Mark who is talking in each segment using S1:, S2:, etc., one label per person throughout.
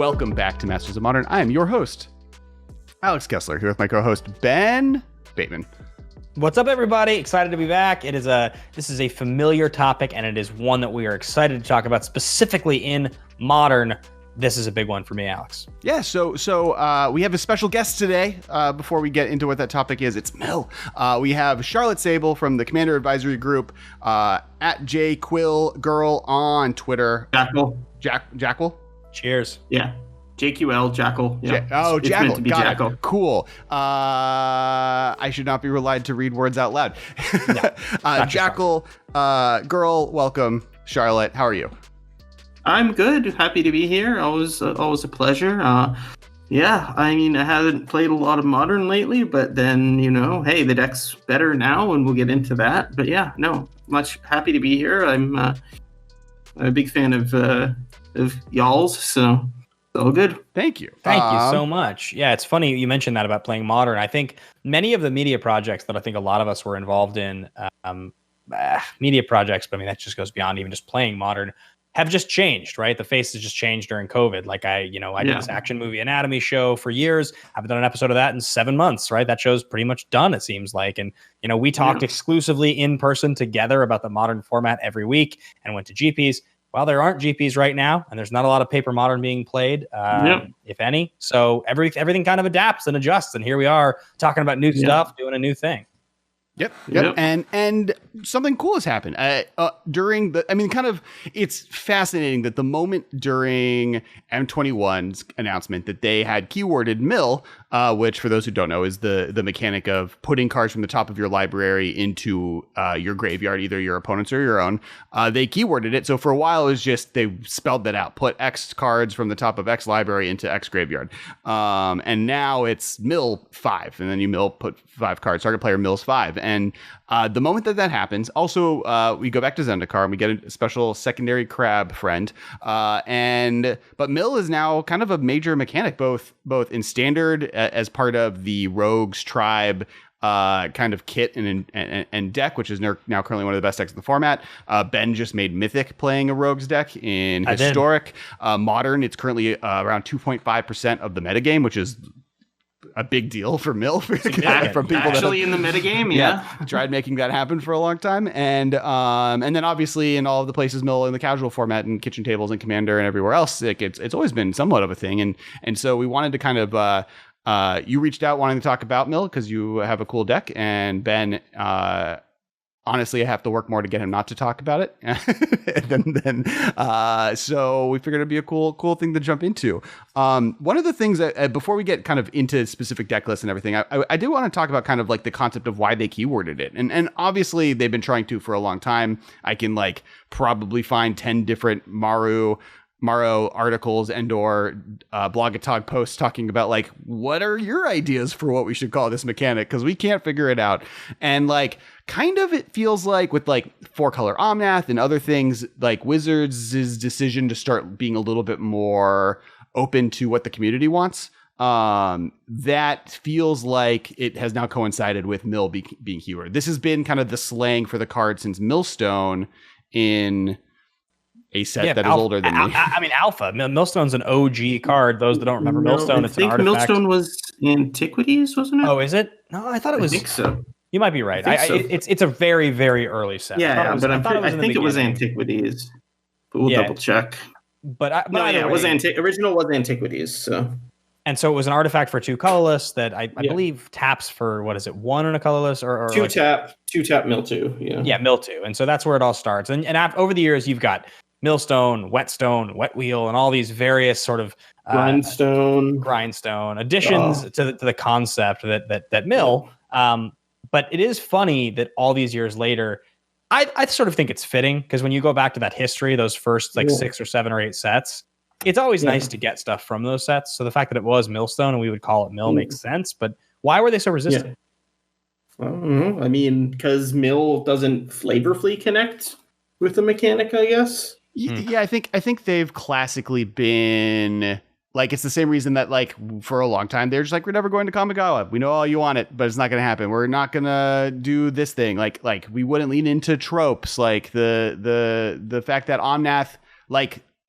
S1: Welcome back to Masters of Modern. I am your host, Alex Kessler, here with my co-host, Ben Bateman.
S2: What's up, everybody? Excited to be back. This is a familiar topic, and it is one that we are excited to talk about, specifically in Modern. This is a big one for me, Alex.
S1: Yeah, so we have a special guest today. Before we get into what that topic is, it's Mill. We have Charlotte Sable from the Commander Advisory Group, at JQuillGirl on Twitter. Jackal?
S2: Cheers.
S3: Yeah. JQL, Jackal. Yeah.
S1: Jackal.
S3: Meant to be
S1: Got
S3: Jackal.
S1: it. Cool. I should not be relied to read words out loud.
S3: No,
S1: Jackal, girl, welcome. Charlotte, how are you?
S3: I'm good. Happy to be here. Always a pleasure. Yeah, I mean, I haven't played a lot of Modern lately, but then, hey, the deck's better now, and we'll get into that. But yeah, no, much happy to be here. I'm a big fan of y'all's, so all good.
S1: Thank you.
S2: Thank you so much. Yeah, it's funny you mentioned that about playing Modern. I think many of the media projects that I think a lot of us were involved in, media projects, but I mean, that just goes beyond even just playing Modern, have just changed, right? The face has just changed during COVID. Like I did this action movie anatomy show for years. I've done an episode of that in 7 months, right? That show's pretty much done, it seems like. And, we talked exclusively in person together about the Modern format every week and went to GPs. Well, there aren't GPs right now, and there's not a lot of paper Modern being played, if any. So everything kind of adapts and adjusts. And here we are talking about new stuff, doing a new thing.
S1: Yep. And something cool has happened it's fascinating that the moment during M21's announcement that they had keyworded Mill, which for those who don't know is the mechanic of putting cards from the top of your library into your graveyard, either your opponent's or your own. They keyworded it. So for a while it was just, they spelled that out, put X cards from the top of X library into X graveyard. And now it's Mill 5, and then you put 5 cards, target player mills 5. And the moment that happens, also we go back to Zendikar and we get a special secondary crab friend. But Mill is now kind of a major mechanic, both in standard as part of the Rogues tribe kind of kit and deck, which is now currently one of the best decks in the format. Ben just made Mythic playing a Rogues deck in Historic. Modern, it's currently around 2.5% of the metagame, which is a big deal for Mill from people
S3: actually in the metagame. Yeah.
S1: Tried making that happen for a long time. And then obviously in all of the places Mill in the casual format and kitchen tables and Commander and everywhere else, it's always been somewhat of a thing. And so we wanted to kind of, you reached out wanting to talk about Mill because you have a cool deck, and Ben, honestly, I have to work more to get him not to talk about it. So we figured it'd be a cool thing to jump into. One of the things that, before we get kind of into specific deck lists and everything, I do want to talk about kind of like the concept of why they keyworded it. And obviously they've been trying to for a long time. I can probably find 10 different Maro articles and or Blogatog posts talking about what are your ideas for what we should call this mechanic, because we can't figure it out. And kind of it feels like with 4-color Omnath and other things, Wizards' decision to start being a little bit more open to what the community wants, that feels like it has now coincided with Mill being keyword. This has been kind of the slang for the card since Millstone in a set that is older than me.
S2: I mean, Alpha. Millstone's an OG card. Those that don't remember Millstone, it's an artifact. I think
S3: Millstone was Antiquities, wasn't it?
S2: Oh, is it? No, I thought it was.
S3: I think so.
S2: You might be right. It's a very, very early set.
S3: Yeah, but I think it was Antiquities. But we'll double check. It was original was Antiquities. So.
S2: And so it was an artifact for 2 colorless that I believe taps for, what is it, 1 and a colorless or
S3: 2 tap Mill 2. Yeah,
S2: Mill 2. And so that's where it all starts. And over the years, you've got Millstone, Whetstone, Wet Wheel, and all these various sort of
S3: grindstone
S2: additions to the concept that Mill. But it is funny that all these years later, I sort of think it's fitting, because when you go back to that history, those first 6 or 7 or 8 sets, it's always nice to get stuff from those sets. So the fact that it was Millstone and we would call it Mill makes sense. But why were they so resistant?
S3: I don't know. I mean, because Mill doesn't flavorfully connect with the mechanic, I guess.
S1: Yeah, I think they've classically been it's the same reason that for a long time they're just we're never going to Kamigawa. We know all you want it, but it's not going to happen. We're not going to do this thing. Like we wouldn't lean into tropes, the fact that Omnath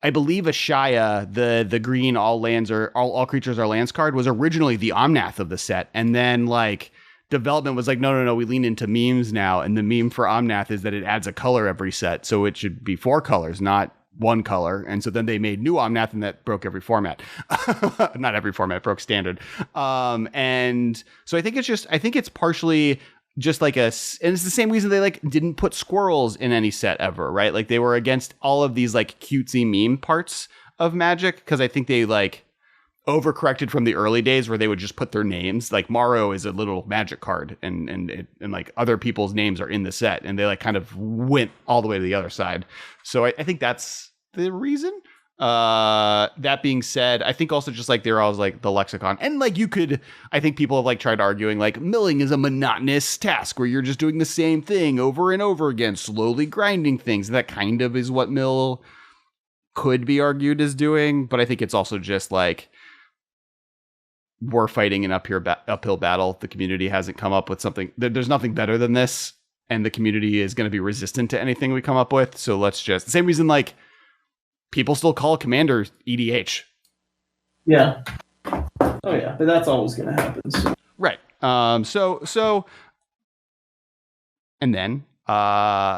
S1: I believe Ashaya, the green all lands or all creatures are lands card, was originally the Omnath of the set, and then like development was like, no, we lean into memes now, and the meme for Omnath is that it adds a color every set, so it should be 4 colors, not 1 color. And so then they made new Omnath, and that broke every format. Not every format, broke standard. And so I think it's partially just like and it's the same reason they like didn't put squirrels in any set ever, right? Like they were against all of these like cutesy meme parts of Magic, because I think they like overcorrected from the early days where they would just put their names. Like Morrow is a little Magic card, and like other people's names are in the set, and they like kind of went all the way to the other side. So I think that's the reason. That being said, I think also just like they're always like the lexicon, and like I think people have like tried arguing like milling is a monotonous task where you're just doing the same thing over and over again, slowly grinding things. That kind of is what mill could be argued as doing, but I think it's also just like we're fighting an uphill battle. The community hasn't come up with something. There's nothing better than this, and the community is going to be resistant to anything we come up with. So let's just, the same reason like people still call Commander EDH.
S3: Yeah. Oh yeah, but that's always going to happen. So.
S1: Right. So, and then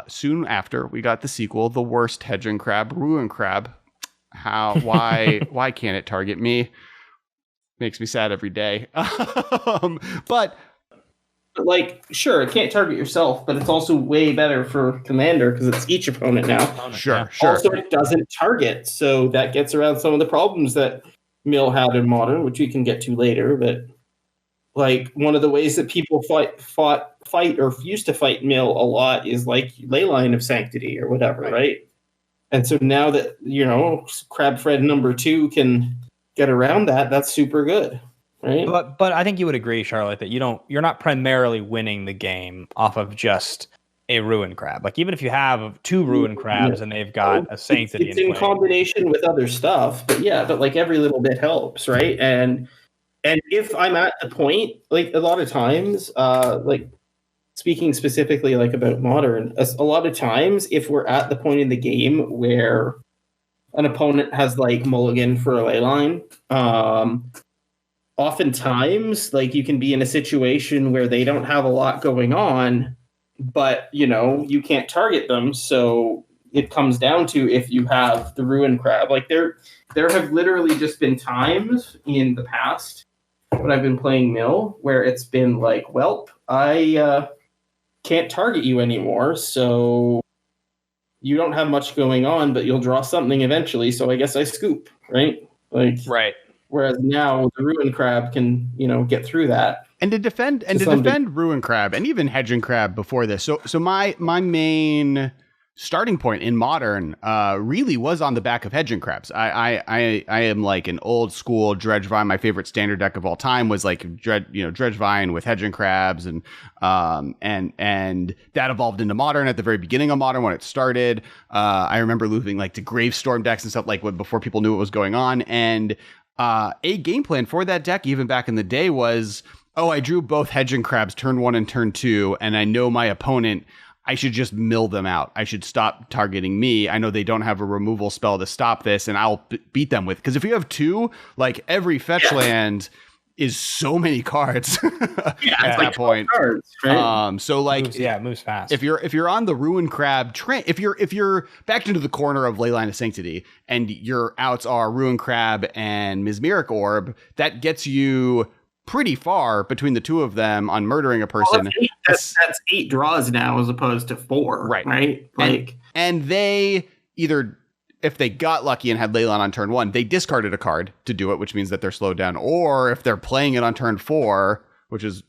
S1: soon after we got the sequel, The Worst Hedging Crab, Ruin Crab. Why can't it target me? Makes me sad every day. But
S3: like, sure, it can't target yourself, but it's also way better for Commander because it's each opponent now.
S1: Sure.
S3: Also, it doesn't target, so that gets around some of the problems that Mill had in Modern, which we can get to later. But like, one of the ways that people fight or used to fight Mill a lot is like Leyline of Sanctity or whatever, right? And so now that, Crab Fred number 2 can get around that, that's super good. Right.
S2: But I think you would agree, Charlotte, that you're not primarily winning the game off of just a Ruin Crab. Like even if you have 2 Ruin Crabs and they've got a Sanctity
S3: it's in combination with other stuff, but like every little bit helps, right? And if I'm at the point, like a lot of times, like speaking specifically like about Modern, a lot of times if we're at the point in the game where an opponent has like mulligan for a Leyline, oftentimes, like you can be in a situation where they don't have a lot going on, but you can't target them. So it comes down to if you have the Ruin Crab. Like there have literally just been times in the past when I've been playing Mill where it's been like, well, I can't target you anymore, so you don't have much going on, but you'll draw something eventually. So I guess I scoop, right? Like
S2: right.
S3: Whereas now the Ruin Crab can, get through that.
S1: And to defend Ruin Crab and even Hedging Crab before this. So my main starting point in Modern really was on the back of Hedging Crabs. I am like an old school Dredge Vine. My favorite standard deck of all time was like Dredge Vine with Hedging Crabs, and that evolved into Modern at the very beginning of Modern when it started. I remember moving like to Gravestorm decks and stuff like before people knew what was going on. And a game plan for that deck, even back in the day, was, I drew both Hedging Crabs turn 1 and turn 2, and I know my opponent, I should just mill them out. I should stop targeting me. I know they don't have a removal spell to stop this, and I'll beat them with. Because if you have 2, like every fetch land is so many cards at that like point.
S3: Cards, right?
S1: So like,
S2: it moves fast.
S1: If you're on the Ruin Crab train, if you're backed into the corner of Leyline of Sanctity and your outs are Ruin Crab and Mesmeric Orb, that gets you pretty far between the 2 of them on murdering a person.
S3: Well, that's 8 draws now as opposed to 4, right? Like,
S1: and they either, if they got lucky and had Leyline on turn 1, they discarded a card to do it, which means that they're slowed down. Or if they're playing it on turn 4, which is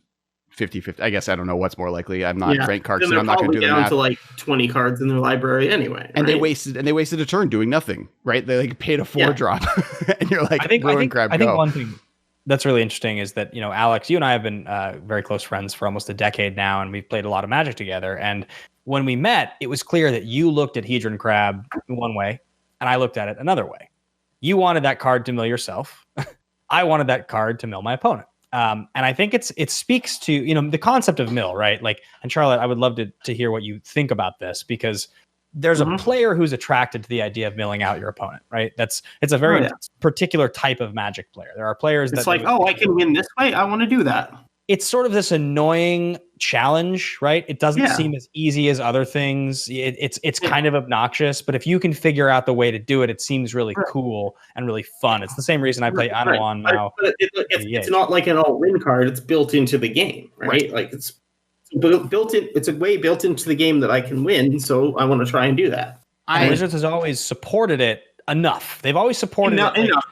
S1: 50-50, I guess I don't know what's more likely. I'm not Frank Clark, so I'm not going to do the math.
S3: Down to like 20 cards in their library anyway.
S1: And they wasted a turn doing nothing, right? They like paid a 4 drop, and you're like, Ruin Crab,
S2: I think one thing that's really interesting is that, Alex, you and I have been very close friends for almost a decade now, and we've played a lot of Magic together. And when we met, it was clear that you looked at Hedron Crab one way, and I looked at it another way. You wanted that card to mill yourself. I wanted that card to mill my opponent. And I think it speaks to, the concept of mill, right? Like, and Charlotte, I would love to hear what you think about this, because there's a player who's attracted to the idea of milling out your opponent, right? It's a very particular type of Magic player. There are players
S3: it's like, I can win this way. I want to do that.
S2: It's sort of this annoying challenge, right? It doesn't seem as easy as other things. It's kind of obnoxious, but if you can figure out the way to do it, it seems really cool and really fun. It's the same reason I play Anawan now.
S3: But it's not like an all-win card. It's built into the game, right? Like it's built in. It's a way built into the game that I can win. So I want to try and do that.
S2: Wizards has always supported it enough. They've always supported it
S3: enough.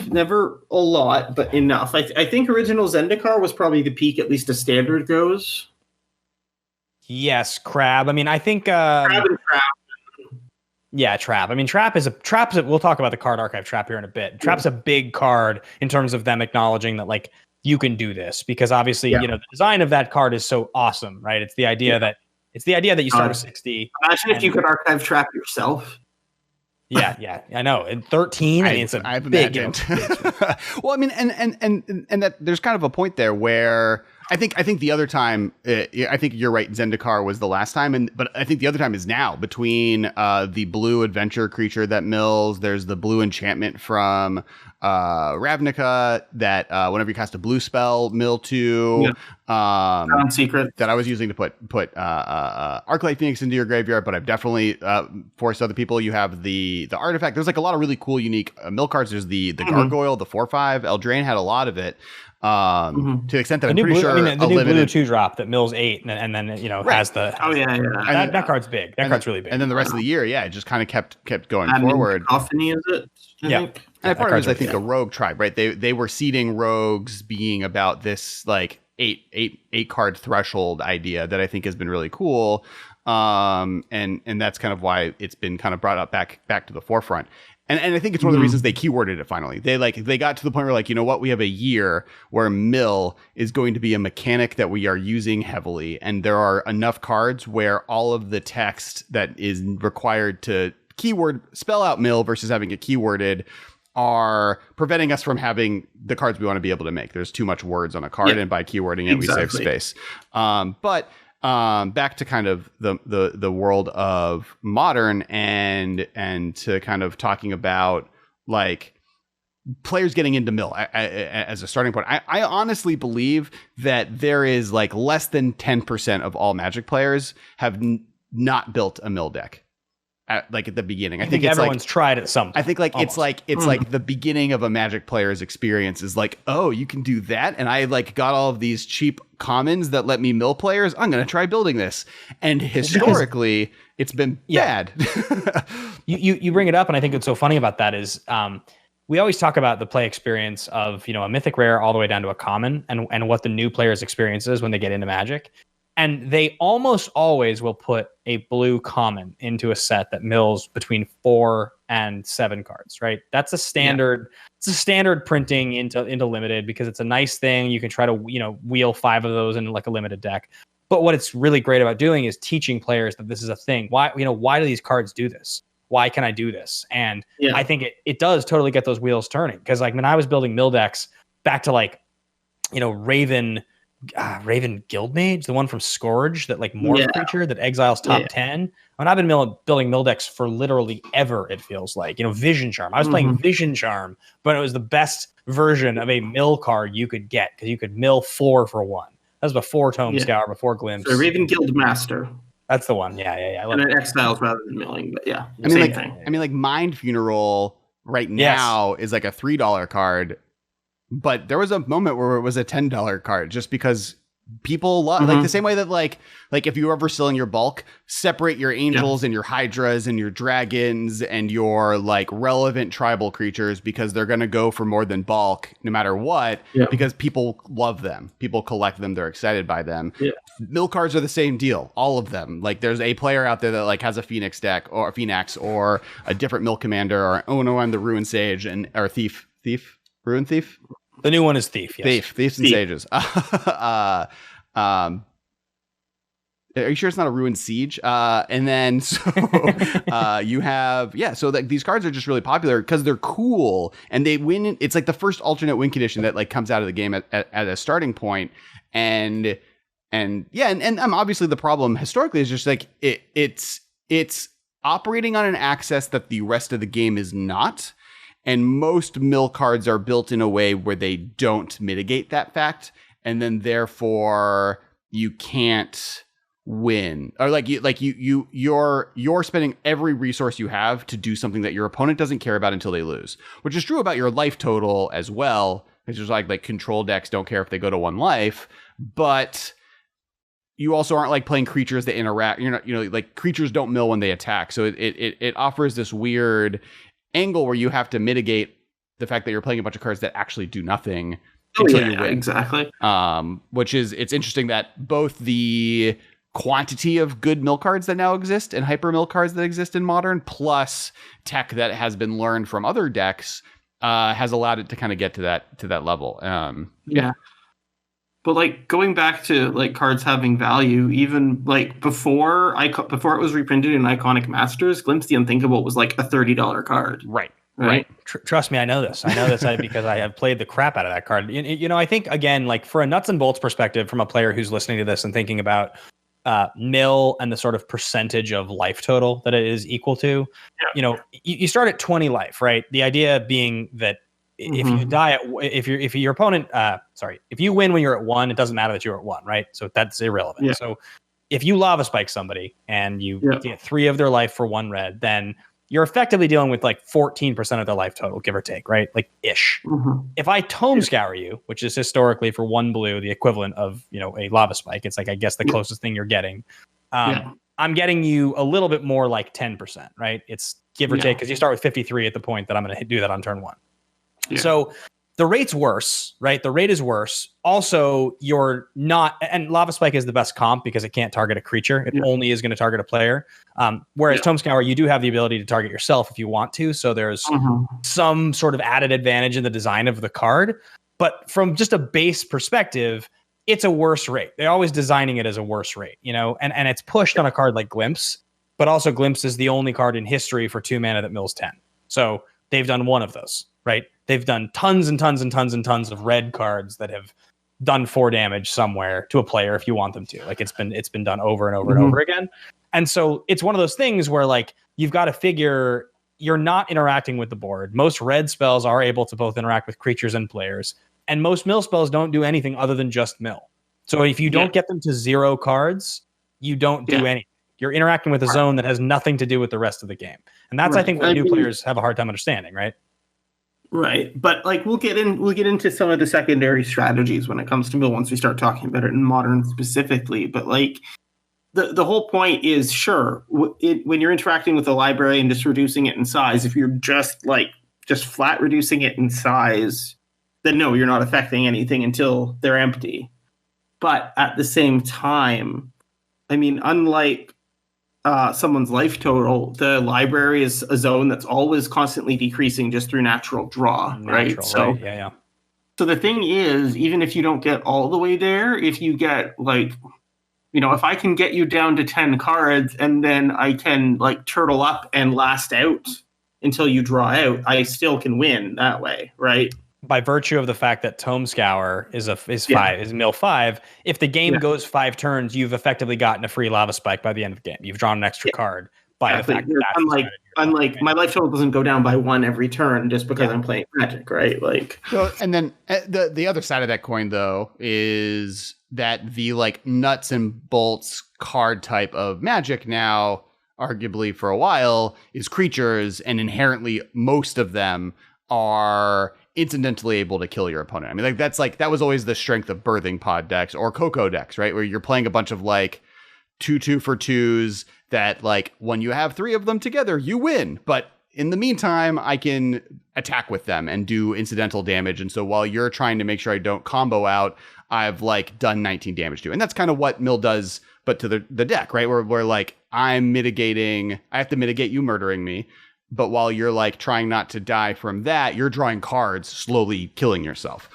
S3: Never a lot, but enough. I think original Zendikar was probably the peak, at least as standard goes.
S2: Yes, Crab. I mean, I think
S3: Crab and Trap.
S2: Yeah, Trap. I mean, Trap is a. We'll talk about the card archive Trap here in a bit. Trap's a big card in terms of them acknowledging that like you can do this, because obviously the design of that card is so awesome, right? It's the idea that you start with 60.
S3: Imagine if you could archive Trap yourself.
S2: Yeah, I know. In 13, it's a big.
S1: Well, I mean, and that there's kind of a point there where I think the other time, I think you're right. Zendikar was the last time, but I think the other time is now between the blue adventure creature that mills. There's the blue enchantment from Ravnica that whenever you cast a blue spell, mill to.
S3: Secret
S1: that I was using to put Arclight Phoenix into your graveyard, but I've definitely forced other people. You have the artifact. There's like a lot of really cool, unique mill cards. There's the Gargoyle, the 4/5. Eldraine had a lot of it. To the extent that I'm pretty sure
S2: the new blue 2-drop that mills 8 and then has the that card's big. That card's really big.
S1: And then the rest of the year, it just kind of kept going forward.
S3: Cacophony is it?
S1: And part of it is I think the rogue tribe, right? They were seeding rogues being about this like eight card threshold idea that I think has been really cool. And that's kind of why it's been kind of brought up back to the forefront. And I think it's one of the reasons they keyworded it finally. They got to the point where like, you know what, we have a year where mill is going to be a mechanic that we are using heavily. And there are enough cards where all of the text that is required to keyword spell out mill versus having it keyworded are preventing us from having the cards we want to be able to make. There's too much words on a card, and by keywording it, we save space. But back to kind of the world of modern and to kind of talking about like players getting into mill as a starting point. I honestly believe that there is like less than 10% of all Magic players have not built a mill deck. At the beginning, I think it's
S2: everyone's tried it some.
S1: I think it's like the beginning of a Magic player's experience is like, oh, you can do that, and I like got all of these cheap commons that let me mill players. I'm gonna try building this, and historically, it's been bad.
S2: you bring it up, and I think what's so funny about that is we always talk about the play experience of a mythic rare all the way down to a common, and what the new player's experience is when they get into Magic. And they almost always will put a blue common into a set that mills between 4 and 7 cards, right? That's a standard. It's a standard printing into limited because it's a nice thing. You can try to wheel 5 of those into like a limited deck. But what it's really great about doing is teaching players that this is a thing. Why do these cards do this? Why can I do this? And I think it does totally get those wheels turning, because like when I was building mill decks back to like Raven Guildmage, the one from Scourge, that like morph creature that exiles top 10. When I've been building mill decks for literally ever, it feels like Vision Charm. I was playing Vision Charm, but it was the best version of a mill card you could get because you could mill 4 for 1. That was before Tome Scour, before Glimpse.
S3: So Raven Guild Master.
S2: That's the one. Yeah.
S3: And it exiles rather than milling, but
S1: same thing. I mean, like Mind Funeral right now is like a $3 card. But there was a moment where it was a $10 card just because people love like the same way that like if you're ever selling your bulk, separate your angels and your hydras and your dragons and your like relevant tribal creatures, because they're going to go for more than bulk no matter what, because people love them. People collect them. They're excited by them. Mill cards are the same deal. All of them. Like there's a player out there that like has a Phoenix deck or a Phoenix or a different mill commander or I'm the Ruin Sage or Ruin Thief?
S2: The new one is Thief. Yes.
S1: Thieves and Sages. Are you sure it's not a Ruined Siege? And then you have so like these cards are just really popular because they're cool and they win. It's like the first alternate win condition that like comes out of the game at a starting point, and obviously the problem historically is just like it's it's operating on an axis that the rest of the game is not. And most mill cards are built in a way where they don't mitigate that fact. And then therefore you can't win, or you're spending every resource you have to do something that your opponent doesn't care about until they lose, which is true about your life total as well. It's just like control decks don't care if they go to 1 life, but you also aren't like playing creatures that interact. You're not, like creatures don't mill when they attack. So it offers this weird angle where you have to mitigate the fact that you're playing a bunch of cards that actually do nothing until you win.
S3: Exactly.
S1: Which is, it's interesting that both the quantity of good mill cards that now exist and hyper mill cards that exist in Modern, plus tech that has been learned from other decks, has allowed it to kind of get to that level.
S3: Yeah. But like going back to like cards having value, even like before it was reprinted in Iconic Masters, Glimpse the Unthinkable was like a $30 card.
S1: Right.
S2: Trust me, I know this. Because I have played the crap out of that card. I think, again, like for a nuts and bolts perspective from a player who's listening to this and thinking about mill and the sort of percentage of life total that it is equal to, you start at 20 life, right? The idea being that if you die if your opponent, if you win when you're at 1, it doesn't matter that you're at 1, right? So that's irrelevant. Yeah. So if you lava spike somebody and you get 3 of their life for 1 red, then you're effectively dealing with like 14% of their life total, give or take, right? Like ish. If I tome scour you, which is historically for 1 blue, the equivalent of, a lava spike, it's like, I guess the closest thing you're getting. I'm getting you a little bit more like 10%, right? It's give or take, because you start with 53 at the point that I'm going to do that on turn 1. Yeah. So the rate's worse, right? The rate is worse. Also, you're not, and Lava Spike is the best comp because it can't target a creature. It only is going to target a player. Whereas Tome Scour, you do have the ability to target yourself if you want to. So there's some sort of added advantage in the design of the card. But from just a base perspective, it's a worse rate. They're always designing it as a worse rate, and it's pushed on a card like Glimpse, but also Glimpse is the only card in history for 2 mana that mills 10. So they've done one of those, right? They've done tons and tons and tons and tons of red cards that have done 4 damage somewhere to a player if you want them to. Like it's been done over and over and over again. And so it's one of those things where like you've got to figure you're not interacting with the board. Most red spells are able to both interact with creatures and players. And most mill spells don't do anything other than just mill. So if you don't get them to 0 cards, you don't do anything. You're interacting with a zone that has nothing to do with the rest of the game. And that's, I think, what new players have a hard time understanding, right?
S3: Right. But like we'll get into some of the secondary strategies when it comes to mill once we start talking about it in Modern specifically. But like the whole point is, sure, when you're interacting with the library and just reducing it in size, if you're just flat reducing it in size, then no, you're not affecting anything until they're empty. But at the same time, I mean, unlike someone's life total, the library is a zone that's always constantly decreasing just through natural draw, right? So,
S2: right. Yeah.
S3: So the thing is, even if you don't get all the way there, if you get if I can get you down to 10 cards and then I can turtle up and last out until you draw out, I still can win that way, right?
S2: By virtue of the fact that Tome Scour is mill 5, if the game goes 5 turns, you've effectively gotten a free Lava Spike by the end of the game. You've drawn an extra card by the fact that unlike
S3: my life total doesn't go down by 1 every turn just because I'm playing Magic, right?
S1: So, and then the other side of that coin though is that the nuts and bolts card type of Magic now, arguably for a while, is creatures, and inherently most of them are incidentally able to kill your opponent. I mean, that was always the strength of Birthing Pod decks or Coco decks, right? Where you're playing a bunch of 2/2 for 2s that when you have 3 of them together, you win. But in the meantime, I can attack with them and do incidental damage. And so while you're trying to make sure I don't combo out, I've done 19 damage to. And that's kind of what Mill does, but to the deck, right? Where I'm mitigating, I have to mitigate you murdering me. But while you're trying not to die from that, you're drawing cards, slowly killing yourself.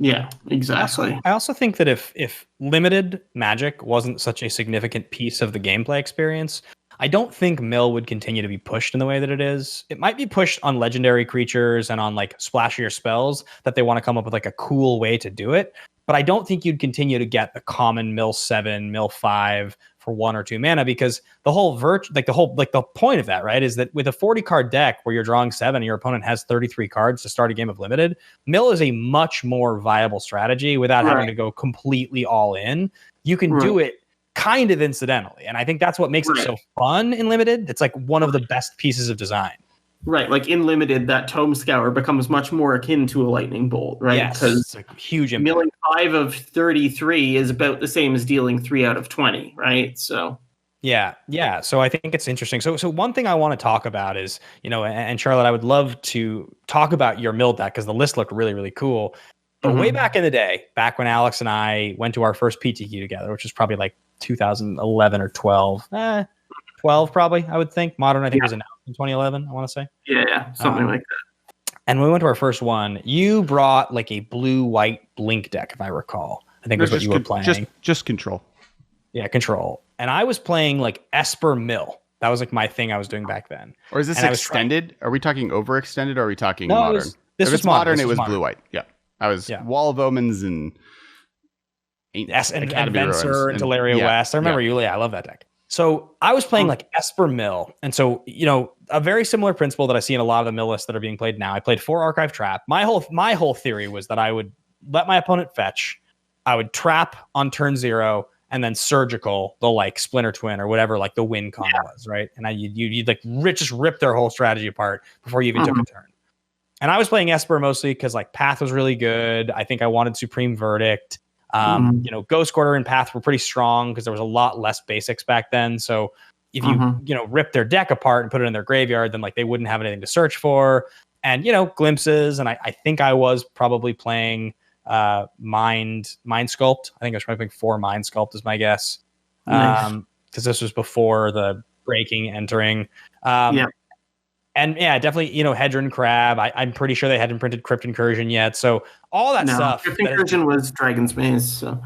S3: Yeah, exactly.
S2: I also think that if limited Magic wasn't such a significant piece of the gameplay experience, I don't think Mill would continue to be pushed in the way that it is. It might be pushed on legendary creatures and on splashier spells that they want to come up with a cool way to do it. But I don't think you'd continue to get the common Mill 7, Mill 5 for 1 or 2 mana, because the point of that, right, is that with a 40 card deck where you're drawing 7 and your opponent has 33 cards to start a game of limited, mill is a much more viable strategy without having to go completely all in. You can do it kind of incidentally, and I think that's what makes it so fun in limited. It's like one of the best pieces of design.
S3: Right, like in limited, that Tome Scour becomes much more akin to a lightning bolt, right?
S2: Yes, it's a huge impact.
S3: Milling 5 of 33 is about the same as dealing 3 out of 20, right? So
S2: yeah. So I think it's interesting. So one thing I want to talk about is, and Charlotte, I would love to talk about your mill deck because the list looked really, really cool. But way back in the day, back when Alex and I went to our first PTQ together, which was probably like 2011 or 12. 12 probably, I would think. Modern, I think, was announced in 2011, I want to say.
S3: Yeah, something like that.
S2: And when we went to our first one, you brought like a blue-white blink deck, if I recall. I think was what you were playing.
S1: Just control.
S2: Yeah, control. And I was playing like Esper Mill. That was like my thing I was doing back then.
S1: Or is this extended? Are we talking overextended or are we talking modern?
S2: This was modern.
S1: It was blue-white. Yeah. I was Wall of Omens and
S2: Adventure and Teleria West. I remember you. Yeah, I love that deck. So I was playing like Esper Mill. And so, a very similar principle that I see in a lot of the mill lists that are being played now. I played 4 Archive Trap. My whole theory was that I would let my opponent fetch. I would trap on turn 0 and then surgical the like Splinter Twin or whatever like the win con was, right? And you'd like just rip their whole strategy apart before you even took a turn. And I was playing Esper mostly because like Path was really good. I think I wanted Supreme Verdict. Ghost Quarter and Path were pretty strong because there was a lot less basics back then. So if you rip their deck apart and put it in their graveyard, then like they wouldn't have anything to search for. And Glimpses, and I think I was probably playing Mind Sculpt. I think I was probably playing 4 Mind Sculpt is my guess. Because this was before the breaking, entering. And definitely, Hedron Crab. I'm pretty sure they hadn't printed Crypt Incursion yet. So all that stuff.
S3: Crypt Incursion was Dragon's Maze. So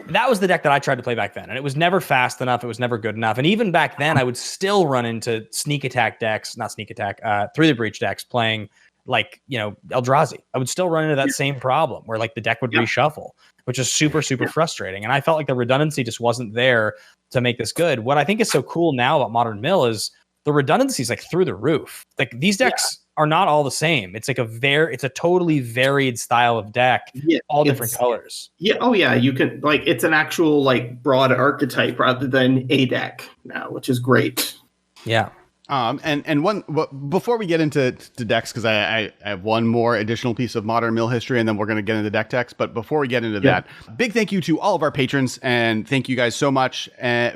S2: that was the deck that I tried to play back then. And it was never fast enough. It was never good enough. And even back then, I would still run into sneak attack decks, not sneak attack, Through the Breach decks playing like, Eldrazi. I would still run into that same problem where like the deck would reshuffle, which is super, super frustrating. And I felt like the redundancy just wasn't there to make this good. What I think is so cool now about Modern Mill is the redundancy is like through the roof. Like these decks are not all the same. It's like it's a totally varied style of deck, all different colors.
S3: Yeah. Oh yeah. You can it's an actual like broad archetype rather than a deck now, which is great.
S2: Yeah.
S1: Before we get into decks, because I have one more additional piece of Modern Mill history, and then we're going to get into deck techs. But before we get into that, big thank you to all of our patrons, and thank you guys so much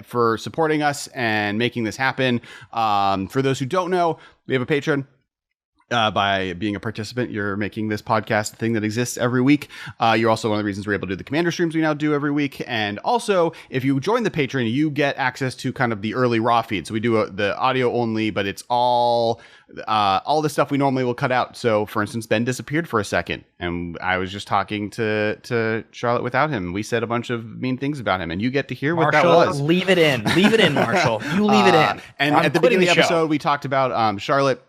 S1: for supporting us and making this happen. For those who don't know, we have a patron. By being a participant, you're making this podcast a thing that exists every week. You're also one of the reasons we're able to do the Commander streams we now do every week. And also, if you join the Patreon, you get access to kind of the early raw feed. So we do the audio only, but it's all the stuff we normally will cut out. So, for instance, Ben disappeared for a second, and I was just talking to Charlotte without him. We said a bunch of mean things about him, and you get to hear what that was.
S2: Leave it in, Marshall. You leave it in.
S1: And at the beginning of the episode, we talked about Charlotte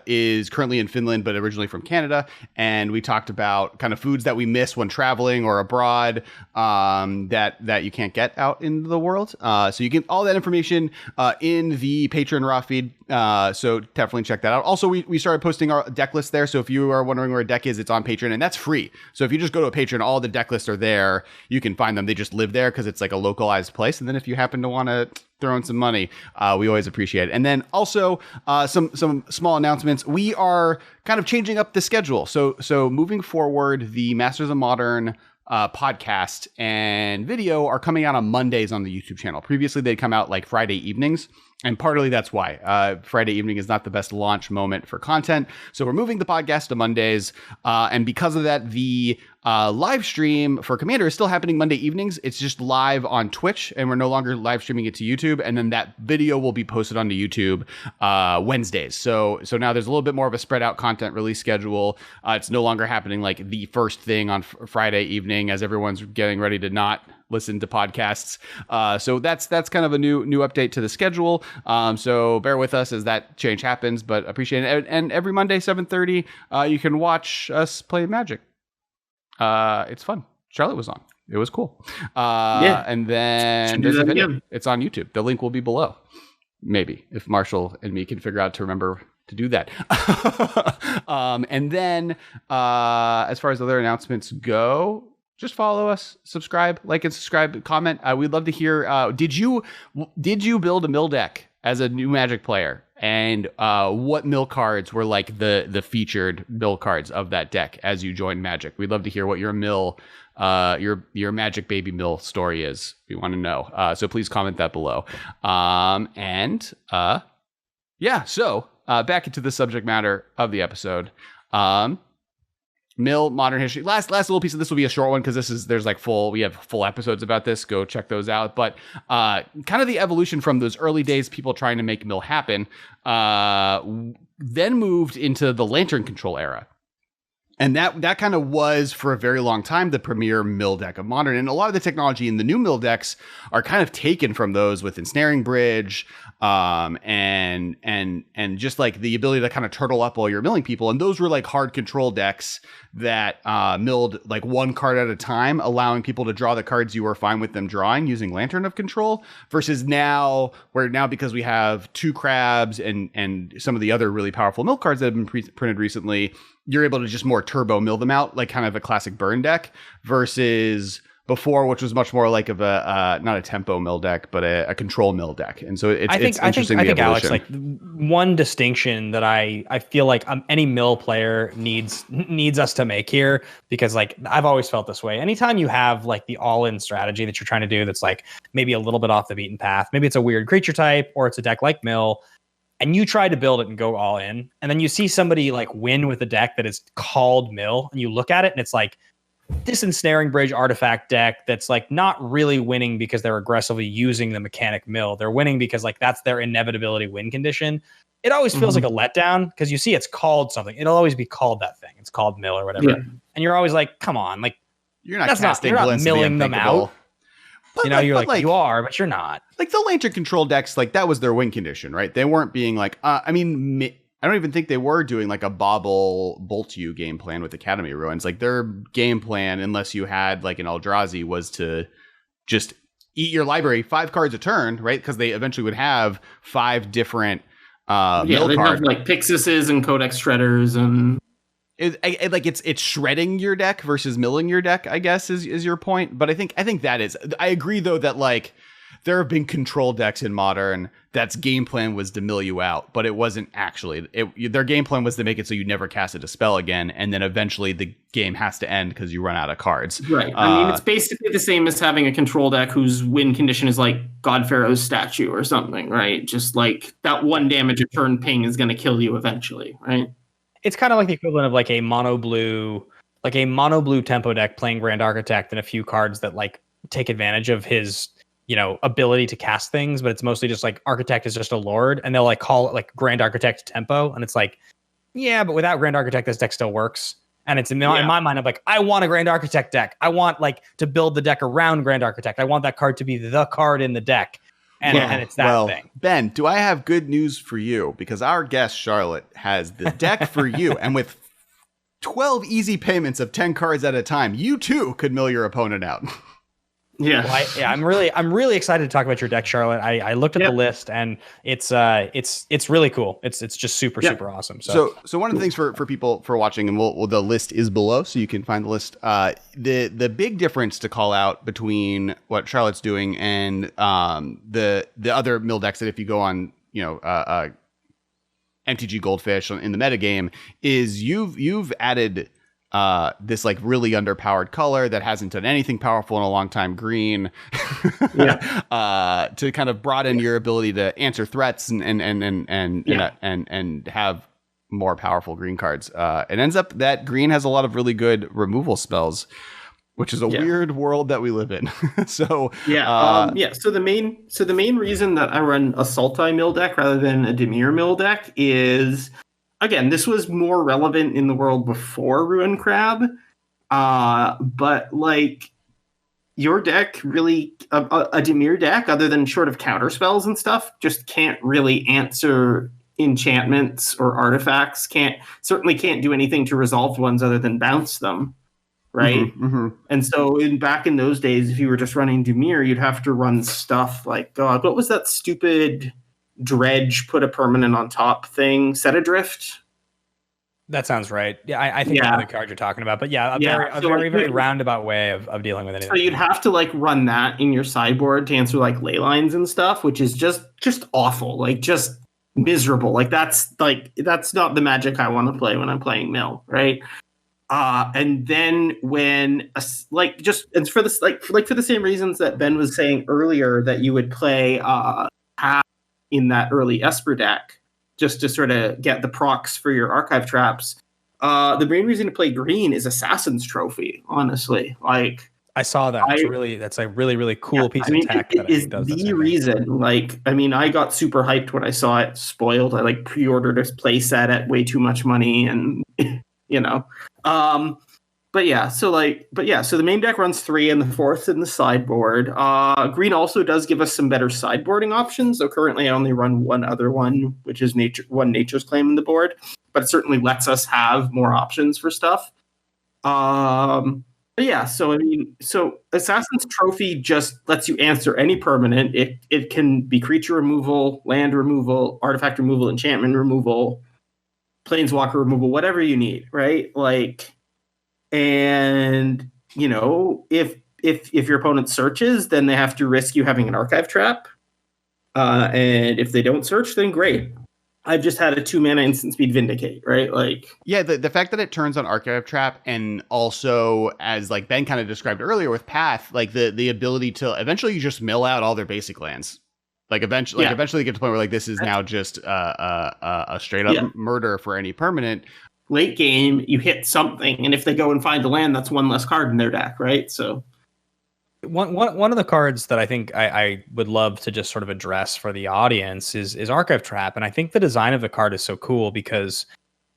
S1: is currently in Finland, but originally from Canada, and we talked about kind of foods that we miss when traveling or abroad that you can't get out in the world. So you get all that information in the Patreon raw feed. So definitely check that out. Also, we started posting our deck list there. So if you are wondering where a deck is, it's on Patreon, and that's free. So if you just go to a Patreon, all the deck lists are there. You can find them. They just live there because it's like a localized place. And then if you happen to want to throw in some money, we always appreciate it. And then also some small announcements. We are kind of changing up the schedule. So moving forward, the Masters of Modern podcast and video are coming out on Mondays on the YouTube channel. Previously, they'd come out like Friday evenings. And partly that's why Friday evening is not the best launch moment for content. So we're moving the podcast to Mondays. And because of that, the live stream for Commander is still happening Monday evenings. It's just live on Twitch, and we're no longer live streaming it to YouTube. And then that video will be posted onto YouTube Wednesdays. So now there's a little bit more of a spread out content release schedule. It's no longer happening like the first thing on Friday evening as everyone's getting ready to not listen to podcasts. So that's kind of a new update to the schedule. So bear with us as that change happens, but appreciate it. And every Monday, 7:30, you can watch us play Magic. It's fun. Charlotte was on. It was cool.
S3: Yeah.
S1: And then there's a video. It's on YouTube. The link will be below. Maybe if Marshall and me can figure out to remember to do that. And then as far as other announcements go, just follow us, subscribe, like and subscribe, comment. We'd love to hear. Did you build a mill deck as a new Magic player? And what mill cards were like the featured mill cards of that deck as you joined Magic? We'd love to hear what your mill, your Magic baby mill story is. We want to know. So please comment that below. So back into the subject matter of the episode. Mill modern history. Last little piece of this will be a short one because we have full episodes about this. Go check those out. But kind of the evolution from those early days, people trying to make mill happen, then moved into the Lantern Control era. And that kind of was for a very long time the premier mill deck of Modern. And a lot of the technology in the new mill decks are kind of taken from those with Ensnaring Bridge, and just like the ability to kind of turtle up while you're milling people. And those were like hard control decks that milled like one card at a time, allowing people to draw the cards you were fine with them drawing using Lantern of Control, versus now because we have two crabs and some of the other really powerful mill cards that have been printed recently, you're able to just more turbo mill them out, like kind of a classic burn deck, versus before, which was much more like of a not a tempo mill deck, but a control mill deck. And so it's interesting. I think
S2: Alex, like one distinction that I feel like any mill player needs us to make here, because like I've always felt this way. Anytime you have like the all-in strategy that you're trying to do, that's like maybe a little bit off the beaten path, maybe it's a weird creature type or it's a deck like mill, and you try to build it and go all in, and then you see somebody like win with a deck that is called mill, and you look at it and it's like this Ensnaring Bridge artifact deck that's like not really winning because they're aggressively using the mechanic mill. They're winning because like that's their inevitability win condition. It always feels like a letdown because you see it's called something. It'll always be called that thing. It's called mill or whatever. Yeah. And you're always like, come on, like
S1: you're not
S2: milling them out.
S1: But
S2: you're like, you are, but you're not.
S1: Like the Lantern Control decks, like that was their win condition, right? They weren't being like, I don't even think they were doing like a Bobble Bolt You game plan with Academy Ruins. Like their game plan, unless you had like an Eldrazi, was to just eat your library 5 cards a turn, right? Because they eventually would have 5 different mill
S3: they'd
S1: cards.
S3: have like Pixuses and Codex Shredders and...
S1: It's shredding your deck versus milling your deck, I guess, is your point. But I think that is. I agree though that like there have been control decks in Modern that's game plan was to mill you out, but it wasn't actually. Their game plan was to make it so you never casted a spell again, and then eventually the game has to end because you run out of cards.
S3: Right. I mean, it's basically the same as having a control deck whose win condition is like God Pharaoh's statue or something, right? Just like that one damage a turn ping is going to kill you eventually, right?
S2: It's kind of like the equivalent of like a mono blue tempo deck playing Grand Architect and a few cards that like take advantage of his, ability to cast things, but it's mostly just like Architect is just a lord, and they'll like call it like Grand Architect tempo, and it's like, yeah, but without Grand Architect, this deck still works. And it's in my mind, I'm like, I want a Grand Architect deck. I want like to build the deck around Grand Architect. I want that card to be the card in the deck. And it's that thing.
S1: Ben, do I have good news for you? Because our guest, Charlotte, has the deck for you. And with 12 easy payments of 10 cards at a time, you too could mill your opponent out.
S3: Yeah.
S2: Well, I'm really excited to talk about your deck, Charlotte. I looked at the list, and it's really cool. It's just super awesome.
S1: So one of the things for people for watching, and the list is below, so you can find the list. The big difference to call out between what Charlotte's doing and the other mill decks that if you go on MTG Goldfish in the metagame is you've added this like really underpowered color that hasn't done anything powerful in a long time, green, to kind of broaden your ability to answer threats and have more powerful green cards. It ends up that green has a lot of really good removal spells, which is a weird world that we live in. So the main reason that I run a Sultai mill deck rather than a Dimir Mill deck is, again, this was more relevant in the world before Ruin Crab, but like your deck really, a Dimir deck, other than short of counter spells and stuff, just can't really answer enchantments or artifacts. Certainly can't do anything to resolve ones other than bounce them.
S3: right?
S1: Mm-hmm.
S3: And so back in those days, if you were just running Dimir, you'd have to run stuff like, God, what was that stupid dredge, put a permanent on top thing? Set Adrift?
S2: That sounds right. Yeah, I think I know the card you're talking about. But yeah, a very roundabout way of dealing with anything.
S3: So you'd have to like run that in your sideboard to answer like ley lines and stuff, which is just awful, like just miserable. Like that's not the Magic I want to play when I'm playing Mill, right? And then when and for this for the same reasons that Ben was saying earlier that you would play in that early Esper deck just to sort of get the procs for your archive traps. The main reason to play green is Assassin's Trophy, honestly. Like
S2: I saw that. That's a really cool piece of tech.
S3: It is the reason. Like, I mean, I got super hyped when I saw it spoiled. I like pre-ordered a play set at way too much money, and you know. So the main deck runs 3 and the 4th in the sideboard. Green also does give us some better sideboarding options. So currently I only run one other one, which is Nature's Claim in the board, but it certainly lets us have more options for stuff. So Assassin's Trophy just lets you answer any permanent. It can be creature removal, land removal, artifact removal, enchantment removal, planeswalker removal, whatever you need, right? Like, and you know, if your opponent searches, then they have to risk you having an archive trap. And if they don't search, then great. I've just had a 2-mana instant speed Vindicate, right? Like,
S1: yeah, the fact that it turns on archive trap, and also as like Ben kind of described earlier with Path, like the ability to eventually you just mill out all their basic lands. Like eventually get to the point where like this is now just a straight up murder for any permanent.
S3: Late game, you hit something, and if they go and find a land, that's one less card in their deck, right? So
S2: one of the cards that I think I would love to just sort of address for the audience is Archive Trap, and I think the design of the card is so cool because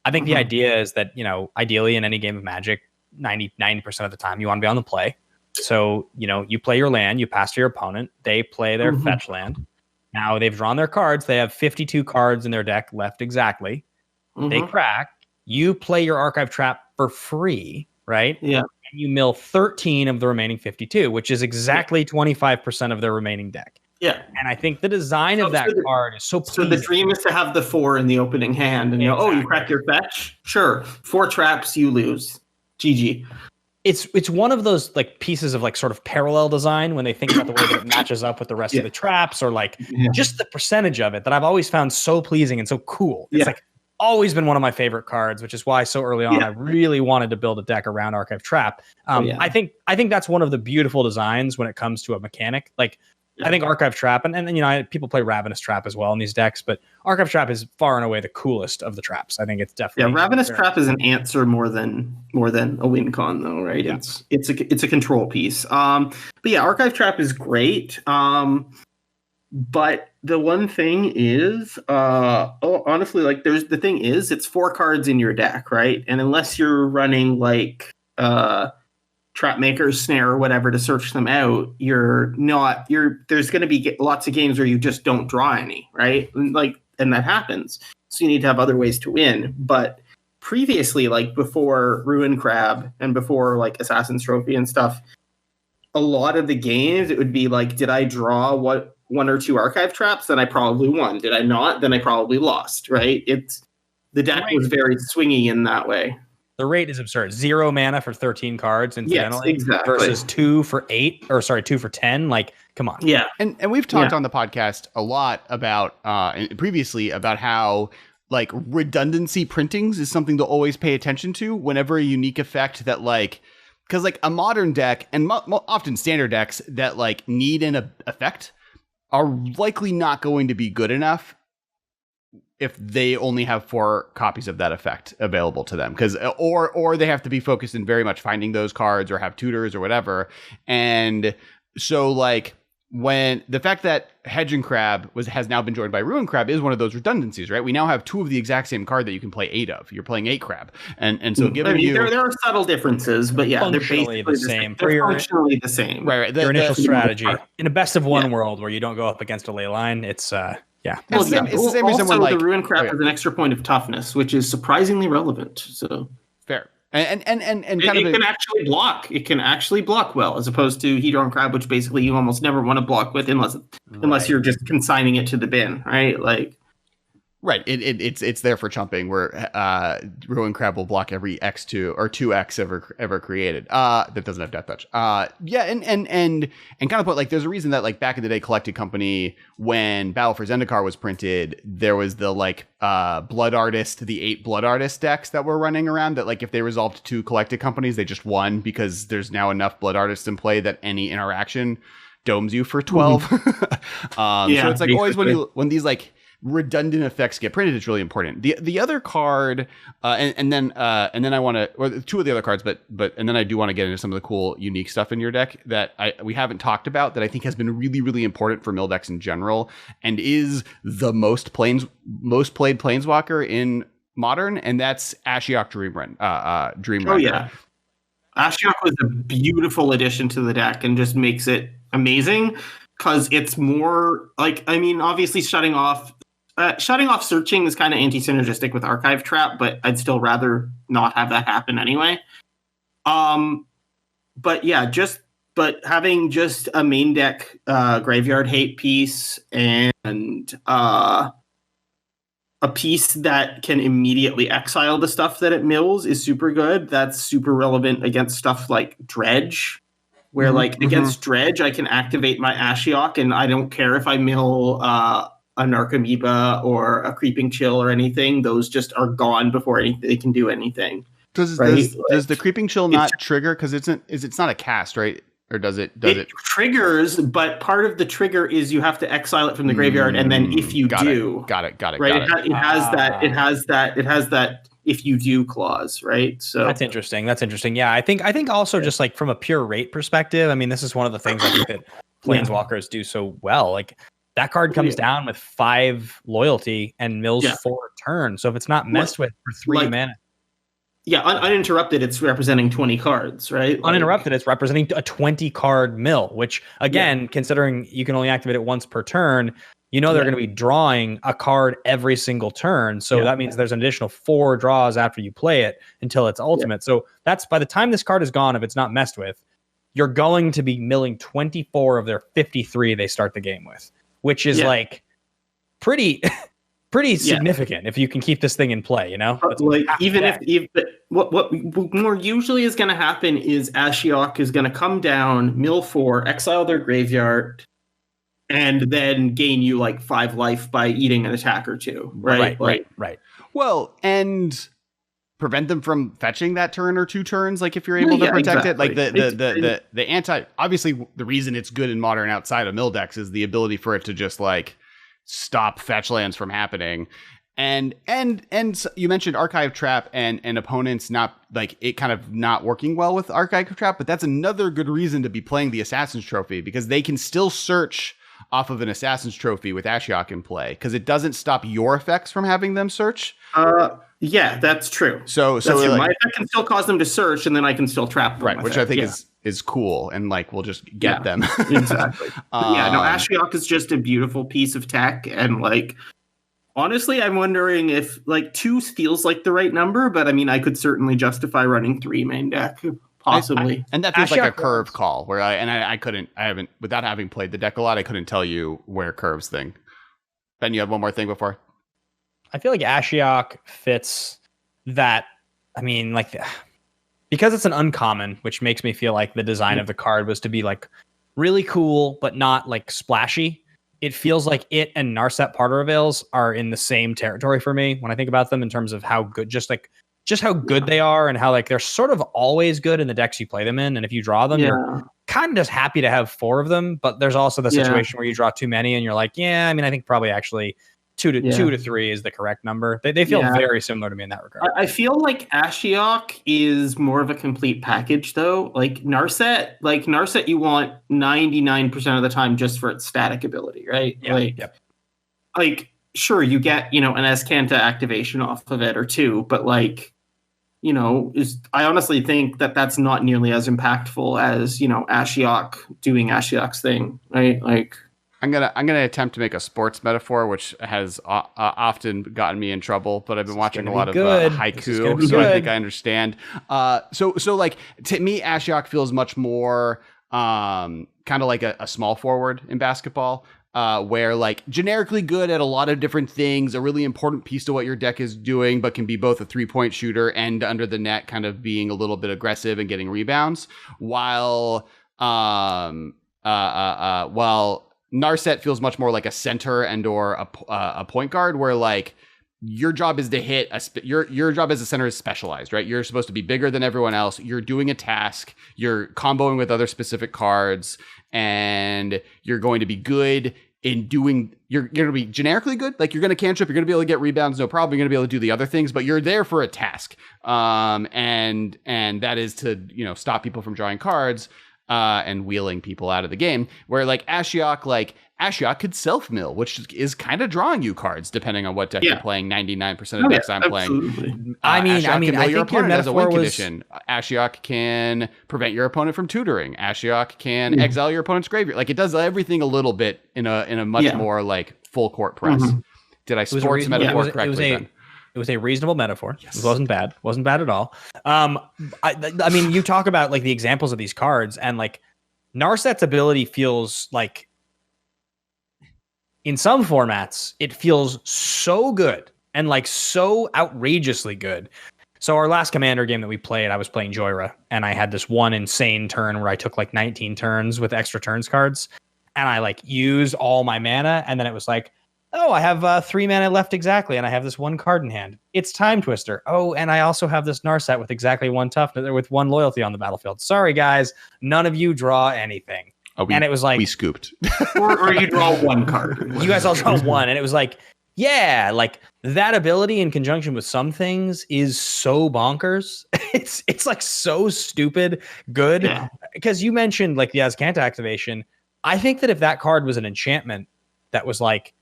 S2: I think the idea is that, you know, ideally in any game of Magic, 90% of the time you want to be on the play. So, you know, you play your land, you pass to your opponent, they play their fetch land. Now they've drawn their cards, they have 52 cards in their deck left exactly. They crack. You play your Archive Trap for free, right?
S3: Yeah.
S2: And you mill 13 of the remaining 52, which is exactly 25% of their remaining deck.
S3: Yeah.
S2: And I think the design of that card is so pleasing.
S3: So the dream is to have the 4 in the opening hand, and you know, you crack your fetch? Sure. 4 traps, you lose. GG.
S2: It's one of those like pieces of like sort of parallel design when they think about the way that it matches up with the rest of the traps, or like just the percentage of it that I've always found so pleasing and so cool. It's like always been one of my favorite cards, which is why so early on I really wanted to build a deck around Archive Trap. I think that's one of the beautiful designs when it comes to a mechanic. Like I think Archive Trap, and you know, people play Ravenous Trap as well in these decks, but Archive Trap is far and away the coolest of the traps. I think it's definitely
S3: Ravenous Trap is an answer more than a win con though, right? Yeah. It's a control piece. But yeah, Archive Trap is great. But the one thing is, honestly, like the thing is, it's 4 cards in your deck, right? And unless you're running like Trapmaker's Snare or whatever to search them out, there's going to be lots of games where you just don't draw any, right? And that happens. So you need to have other ways to win. But previously, like before Ruin Crab and before like Assassin's Trophy and stuff, a lot of the games, it would be like, did I draw 1 or 2 archive traps? Then I probably won. Did I not? Then I probably lost, right? The deck was very swingy in that way.
S2: The rate is absurd. 0 mana for 13 cards, incidentally,
S3: exactly.
S2: Versus 2 for 10. Like, come on.
S1: Yeah. And we've talked on the podcast a lot about previously about how like redundancy printings is something to always pay attention to whenever a unique effect that like, because like a modern deck and often standard decks that like need an effect are likely not going to be good enough if they only have 4 copies of that effect available to them, because or they have to be focused in very much finding those cards or have tutors or whatever. And so like when the fact that Hedge and Crab has now been joined by Ruin Crab is one of those redundancies, right? We now have 2 of the exact same card that you can play 8 of. You're playing 8 Crab, and so given there
S3: are subtle differences, but yeah, they're basically the same. They're functionally the same.
S2: Right. Your initial strategy in a best of 1 world where you don't go up against a ley line, it's yeah.
S1: It's the same reason when like
S3: the Ruin Crab has an extra point of toughness, which is surprisingly relevant. So
S1: fair. And kind
S3: it
S1: of
S3: can actually block. It can actually block well, as opposed to Hedron Crab, which basically you almost never want to block with unless you're just consigning it to the bin, right? Like,
S1: right. It's there for chumping, where Ruin Crab will block every X2 or 2X ever created. That doesn't have Death Touch. Yeah, and kind of put like there's a reason that like back in the day, Collected Company, when Battle for Zendikar was printed, there was the like Blood Artist, the 8 Blood Artist decks that were running around that like if they resolved 2 Collected Companies, they just won because there's now enough Blood Artists in play that any interaction domes you for 12. So it's like always when these like redundant effects get printed, it's really important. The other card, and then I want to, or 2 of the other cards, but and then I do want to get into some of the cool, unique stuff in your deck that we haven't talked about that I think has been really, really important for mill decks in general, and is the most played planeswalker in Modern, and that's Ashiok Dream Render.
S3: Oh yeah, Ashiok was a beautiful addition to the deck and just makes it amazing because it's more like, I mean, obviously shutting off searching is kind of anti-synergistic with Archive Trap, but I'd still rather not have that happen anyway. But yeah, having just a main deck graveyard hate piece and a piece that can immediately exile the stuff that it mills is super good. That's super relevant against stuff like Dredge, where against Dredge, I can activate my Ashiok, and I don't care if I mill a Narcomoeba or a Creeping Chill or anything. Those just are gone before they can do anything.
S1: Does the Creeping Chill not trigger? Because it's not a cast, right? Or does it? It
S3: triggers, but part of the trigger is you have to exile it from the graveyard, and then if you do,
S1: got it.
S3: Right, it has that if you do clause, right? So
S2: that's interesting. Yeah, I think also just like from a pure rate perspective, I mean, this is one of the things I think that planeswalkers do so well. Like that card comes down with 5 loyalty and mills 4 turn. So if it's not messed with for 3 mana.
S3: Yeah, uninterrupted, it's representing 20 cards, right?
S2: Uninterrupted, it's representing a 20 card mill, which again, considering you can only activate it once per turn, they're going to be drawing a card every single turn. So that means there's an additional 4 draws after you play it until it's ultimate. So that's by the time this card is gone, if it's not messed with, you're going to be milling 24 of their 53 they start the game with, which is like pretty significant if you can keep this thing in play,
S3: But like if what more usually is going to happen is Ashiok is going to come down, mill 4, exile their graveyard, and then gain you like 5 life by eating an attack or 2, right?
S2: Right.
S1: Well, and prevent them from fetching that turn or 2 turns, like if you're able to protect it. Like the anti, obviously the reason it's good in Modern outside of mill decks is the ability for it to just like stop fetch lands from happening. And you mentioned Archive Trap and opponents not like it kind of not working well with Archive Trap, but that's another good reason to be playing the Assassin's Trophy, because they can still search off of an Assassin's Trophy with Ashiok in play, because it doesn't stop your effects from having them search.
S3: Yeah, that's true.
S1: So
S3: like, my effect can still cause them to search, and then I can still trap them.
S1: Right, which I think is cool, and like we'll just get them.
S3: Exactly. Ashiok is just a beautiful piece of tech, and like honestly, I'm wondering if like 2 feels like the right number, but I mean, I could certainly justify running 3 main deck. Possibly.
S1: And that feels like a curve call where I haven't, without having played the deck a lot, I couldn't tell you where curves thing. Ben, you have one more thing before?
S2: I feel like Ashiok fits that. I mean, like, because it's an uncommon, which makes me feel like the design of the card was to be like really cool, but not like splashy. It feels like it and Narset Parter Veils are in the same territory for me when I think about them in terms of how good, just how good they are, and how like they're sort of always good in the decks you play them in. And if you draw them, you're kind of just happy to have 4 of them. But there's also the situation where you draw too many and you're like, I mean, I think probably actually 2 to 3 is the correct number. They feel very similar to me in that regard.
S3: I feel like Ashiok is more of a complete package though. Like Narset you want 99% of the time just for its static ability, right? Like sure, you get, an Escanta activation off of it or 2, but like, I honestly think that that's not nearly as impactful as, Ashiok doing Ashiok's thing, right? Like,
S1: I'm gonna attempt to make a sports metaphor, which has often gotten me in trouble. But I've been watching a lot of haiku, so I think I understand. So like to me, Ashiok feels much more kind of like a small forward in basketball. Where like generically good at a lot of different things, a really important piece to what your deck is doing, but can be both a 3-point shooter and under the net kind of being a little bit aggressive and getting rebounds. While Narset feels much more like a center and or a point guard, where like your job is to hit your job as a center is specialized, right? You're supposed to be bigger than everyone else. You're doing a task. You're comboing with other specific cards, and you're going to be good in doing. You're going to be generically good. Like you're going to cantrip. You're going to be able to get rebounds, no problem. You're going to be able to do the other things, but you're there for a task. And that is to stop people from drawing cards. And wheeling people out of the game, where like Ashiok could self-mill, which is kind of drawing you cards depending on what deck you're playing. 99% of decks I'm playing. I think your metaphor was condition. Ashiok can prevent your opponent from tutoring. Ashiok can exile your opponent's graveyard. Like it does everything a little bit in a much more like full court press. Did I sports metaphor correctly then?
S2: It was a reasonable metaphor. Yes. It wasn't bad. Wasn't bad at all. I mean, you talk about like the examples of these cards, and like Narset's ability feels like in some formats, it feels so good and like so outrageously good. So our last Commander game that we played, I was playing Joyra, and I had this one insane turn where I took like 19 turns with extra turns cards, and I like used all my mana, and then it was like, oh, I have 3 mana left exactly, and I have this one card in hand. It's Time Twister. Oh, and I also have this Narset with exactly 1 toughness, with 1 loyalty on the battlefield. Sorry, guys, none of you draw anything. And it was like
S1: we scooped,
S3: or you draw 1 card.
S2: You guys all draw 1, and it was like, yeah, like that ability in conjunction with some things is so bonkers. It's like so stupid good. Because you mentioned like the Azcanta activation. I think that if that card was an enchantment that was like,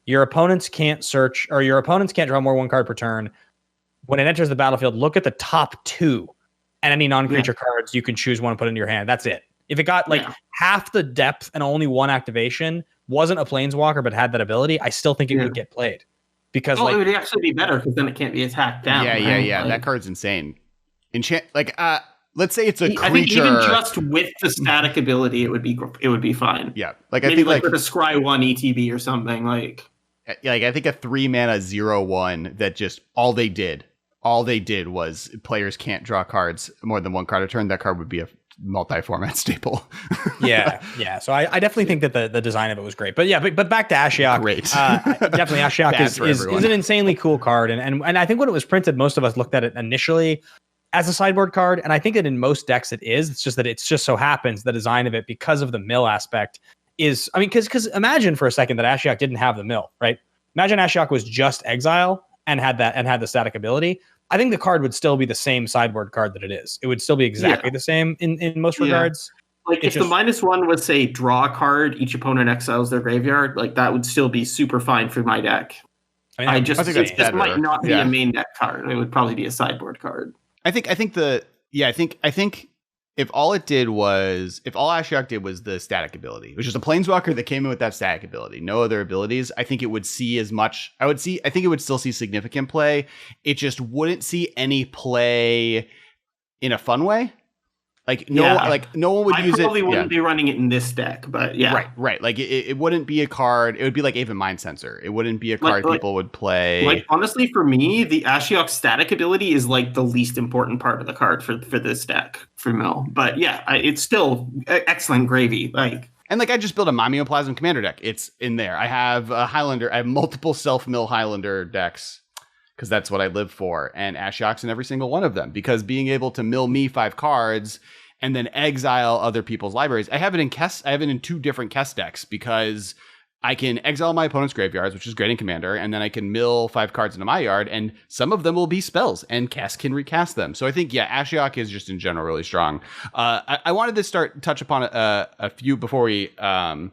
S2: your opponents can't search, or your opponents can't draw more 1 card per turn. When it enters the battlefield, look at the top 2 and any non-creature cards you can choose one and put into your hand. That's it. If it got like half the depth and only 1 activation, wasn't a planeswalker but had that ability, I still think it would get played. Because
S3: it would actually be better because then it can't be attacked down.
S1: Yeah. Like, that card's insane. Let's say it's a creature.
S3: I think even just with the static ability, it would be fine.
S1: Yeah,
S3: like maybe I think like with a Scry 1 ETB or something like.
S1: Yeah, like I think a 3 mana 0/1 that just all they did was players can't draw cards more than 1 card a turn. That card would be a multi-format staple.
S2: yeah. So I definitely think that the design of it was great. But but back to Ashiok.
S1: Great.
S2: Definitely Ashiok is an insanely cool card. And I think when it was printed, most of us looked at it initially as a sideboard card. And I think that in most decks it is. It's just that it's just so happens the design of it, because of the mill aspect, is, I mean, because imagine for a second that Ashiok didn't have the mill, right? Imagine Ashiok was just exile and had the static ability. I think the card would still be the same sideboard card that it is. It would still be exactly the same in most regards.
S3: Like if the -1 was say draw a card, each opponent exiles their graveyard, like that would still be super fine for my deck. I think it might not be a main deck card. It would probably be a sideboard card.
S1: I think if all Ashiok did was the static ability, which is a planeswalker that came in with that static ability, no other abilities, I think it would see as much. I think it would still see significant play. It just wouldn't see any play in a fun way. Like no one would use it. I
S3: probably wouldn't be running it in this deck, but
S1: right. Like it wouldn't be a card. It would be like Aven Mind Sensor. It wouldn't be a card people would play.
S3: Like honestly, for me, the Ashiok static ability is like the least important part of the card for this deck for Mill. But it's still excellent gravy. Like.
S1: And like I just built a Mimeoplasm Commander deck. It's in there. I have a Highlander. I have multiple self-mill Highlander decks, because that's what I live for. And Ashiok's in every single one of them, because being able to mill me 5 cards and then exile other people's libraries. I have it in Kess. I have it in 2 different Kess decks, because I can exile my opponent's graveyards, which is great in Commander, and then I can mill 5 cards into my yard, and some of them will be spells, and Kess can recast them. So I think, Ashiok is just in general really to I wanted to touch upon a few before we... I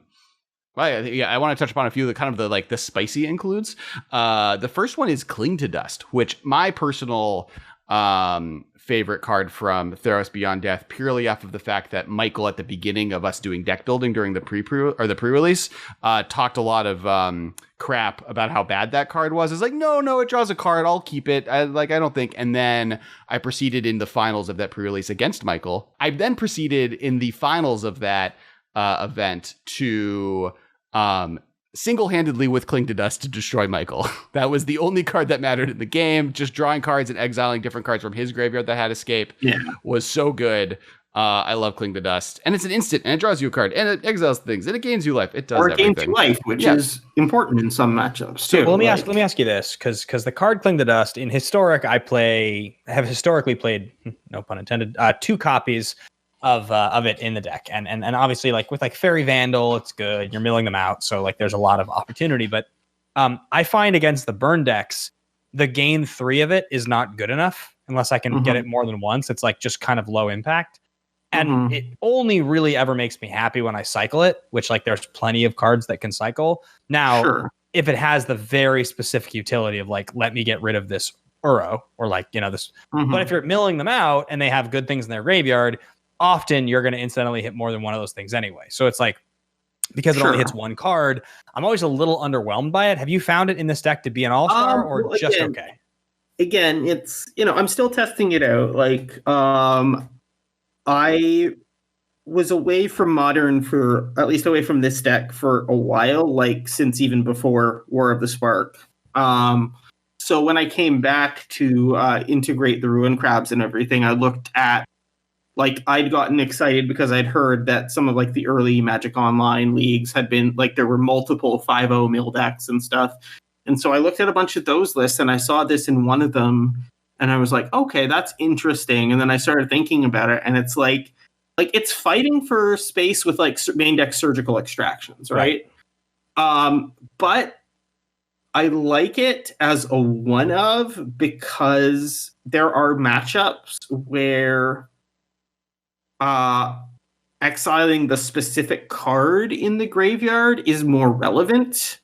S1: want to touch upon a few of the spicy includes. The first one is Cling to Dust, which my personal favorite card from Theros Beyond Death, purely off of the fact that Michael, at the beginning of us doing deck building during the pre-release, talked a lot of crap about how bad that card was. It's like, no, it draws a card. I'll keep it. I don't think. And then I proceeded in the finals of that pre-release against Michael. I then proceeded in the finals of that event to single-handedly with Cling to Dust to destroy Michael. That was the only card that mattered in the game. Just drawing cards and exiling different cards from his graveyard that had escape was so good. I love Cling to Dust. And it's an instant, and it draws you a card, and it exiles things, and it gains you life. It does everything. Or it gains you
S3: life, which is important in some matchups, too.
S2: Well, let me ask you this, because the card Cling to Dust, in Historic, have historically played, no pun intended, 2 copies of it in the deck, and obviously, like with like Fairy Vandal, it's good. You're milling them out, so like there's a lot of opportunity. But I find against the burn decks, the gain 3 of it is not good enough unless I can get it more than once. It's like just kind of low impact, and it only really ever makes me happy when I cycle it. Which like there's plenty of cards that can cycle. Now, if it has the very specific utility of like, let me get rid of this Uro or like this, but if you're milling them out and they have good things in their graveyard, often you're going to incidentally hit more than one of those things anyway. So it's like, because it only hits one card, I'm always a little underwhelmed by it. Have you found it in this deck to be an all-star or just okay?
S3: Again, it's, I'm still testing it out. Like, I was away from Modern at least away from this deck for a while, like since even before War of the Spark. So when I came back to integrate the Ruin Crabs and everything, I looked at, like, I'd gotten excited because I'd heard that some of like the early Magic Online leagues had been like, there were multiple 5-0 mill decks and stuff. And so I looked at a bunch of those lists and I saw this in one of them and I was like, okay, that's interesting. And then I started thinking about it and it's like it's fighting for space with like main deck surgical extractions, right? But I like it as a one of because there are matchups where exiling the specific card in the graveyard is more relevant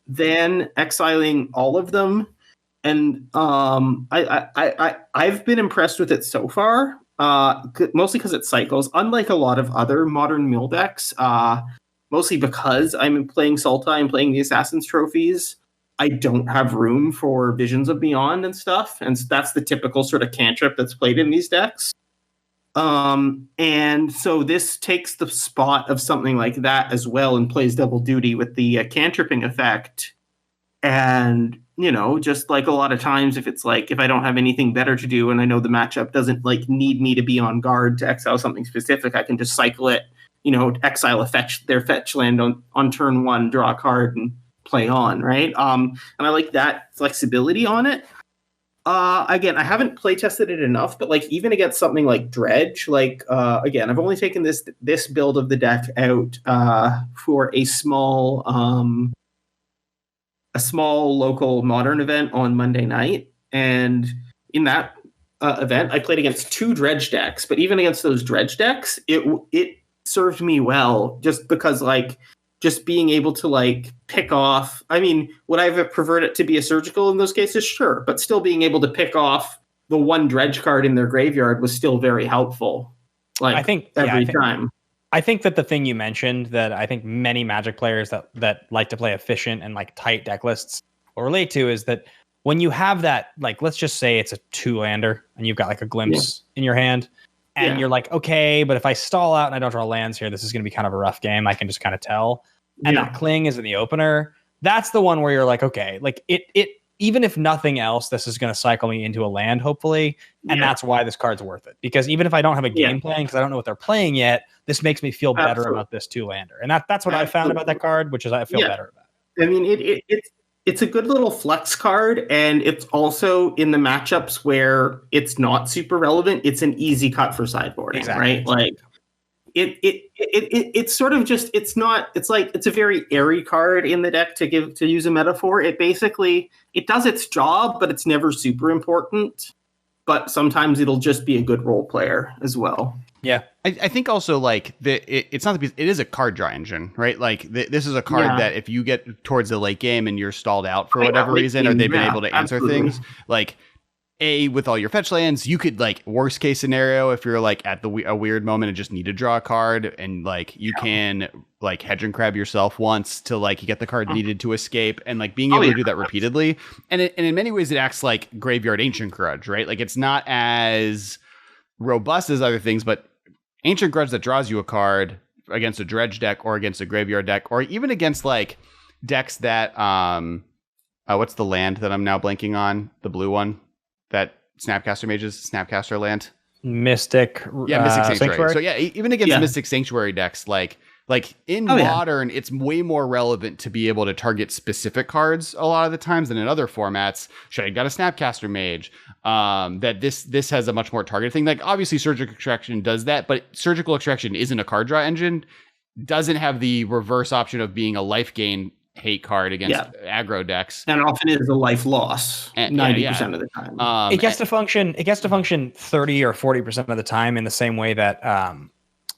S3: than exiling all of them. And I've been impressed with it so far, mostly because it cycles, unlike a lot of other modern mill decks, mostly because I'm playing sultai and playing the Assassin's Trophies. I don't have room for Visions of Beyond and stuff, and that's the typical sort of cantrip that's played in these decks. And so this takes the spot of something like that as well and plays double duty with the cantripping effect. And, just like a lot of times if it's like, if I don't have anything better to do and I know the matchup doesn't like need me to be on guard to exile something specific, I can just cycle it, exile their fetch land on turn 1, draw a card and play on, right? And I like that flexibility on it. Again, I haven't play tested it enough, but like even against something like Dredge, like again, I've only taken this build of the deck out for a small local Modern event on Monday night, and in that event, I played against 2 Dredge decks. But even against those Dredge decks, it served me well, just because like just being able to like pick off. I mean, would I have preferred it to be a surgical in those cases? Sure. But still being able to pick off the one Dredge card in their graveyard was still very helpful. Like I think every time.
S2: I think that the thing you mentioned that I think many Magic players that like to play efficient and like tight deck lists will relate to is that when you have that, like, let's just say it's a 2-lander and you've got like a glimpse in your hand and you're like, okay, but if I stall out and I don't draw lands here, this is going to be kind of a rough game. I can just kind of tell. And that Cling is in the opener. That's the one where you're like, okay, like it even if nothing else, this is going to cycle me into a land, hopefully. And that's why this card's worth it. Because even if I don't have a game plan, because I don't know what they're playing yet, this makes me feel better about this 2-lander. And that's what I found about that card, which is I feel better about it.
S3: I mean, it's a good little flex card, and it's also in the matchups where it's not super relevant. It's an easy cut for sideboarding, right? Like it's sort of just, it's a very airy card in the deck to use a metaphor. It does its job, but it's never super important. But sometimes it'll just be a good role player as well.
S1: Yeah, I think also like it's not it is a card draw engine, right? Like this is a card that if you get towards the late game and you're stalled out for whatever reason, or they've been able to answer things, like with all your fetch lands, you could like worst case scenario if you're like at a weird moment and just need to draw a card, and like you can like hedge and crab yourself once to like get the card needed to escape, and like being able to do that repeatedly. And in many ways it acts like Graveyard Ancient Grudge, right? Like it's not as robust as other things, but Ancient Grudge that draws you a card against a dredge deck or against a graveyard deck, or even against like decks that what's the land that I'm now blanking on? The blue one that Snapcaster Mages, Snapcaster land?
S2: Mystic.
S1: Mystic Sanctuary. So yeah, even against Mystic Sanctuary decks, like in Modern, it's way more relevant to be able to target specific cards a lot of the times than in other formats. Should I got a Snapcaster Mage? That this has a much more targeted thing. Like obviously Surgical Extraction does that, but Surgical Extraction isn't a card draw engine. Doesn't have the reverse option of being a life gain hate card against aggro decks,
S3: and often is a life loss 90% of the time.
S2: It gets to function 30 or 40% of the time in the same way that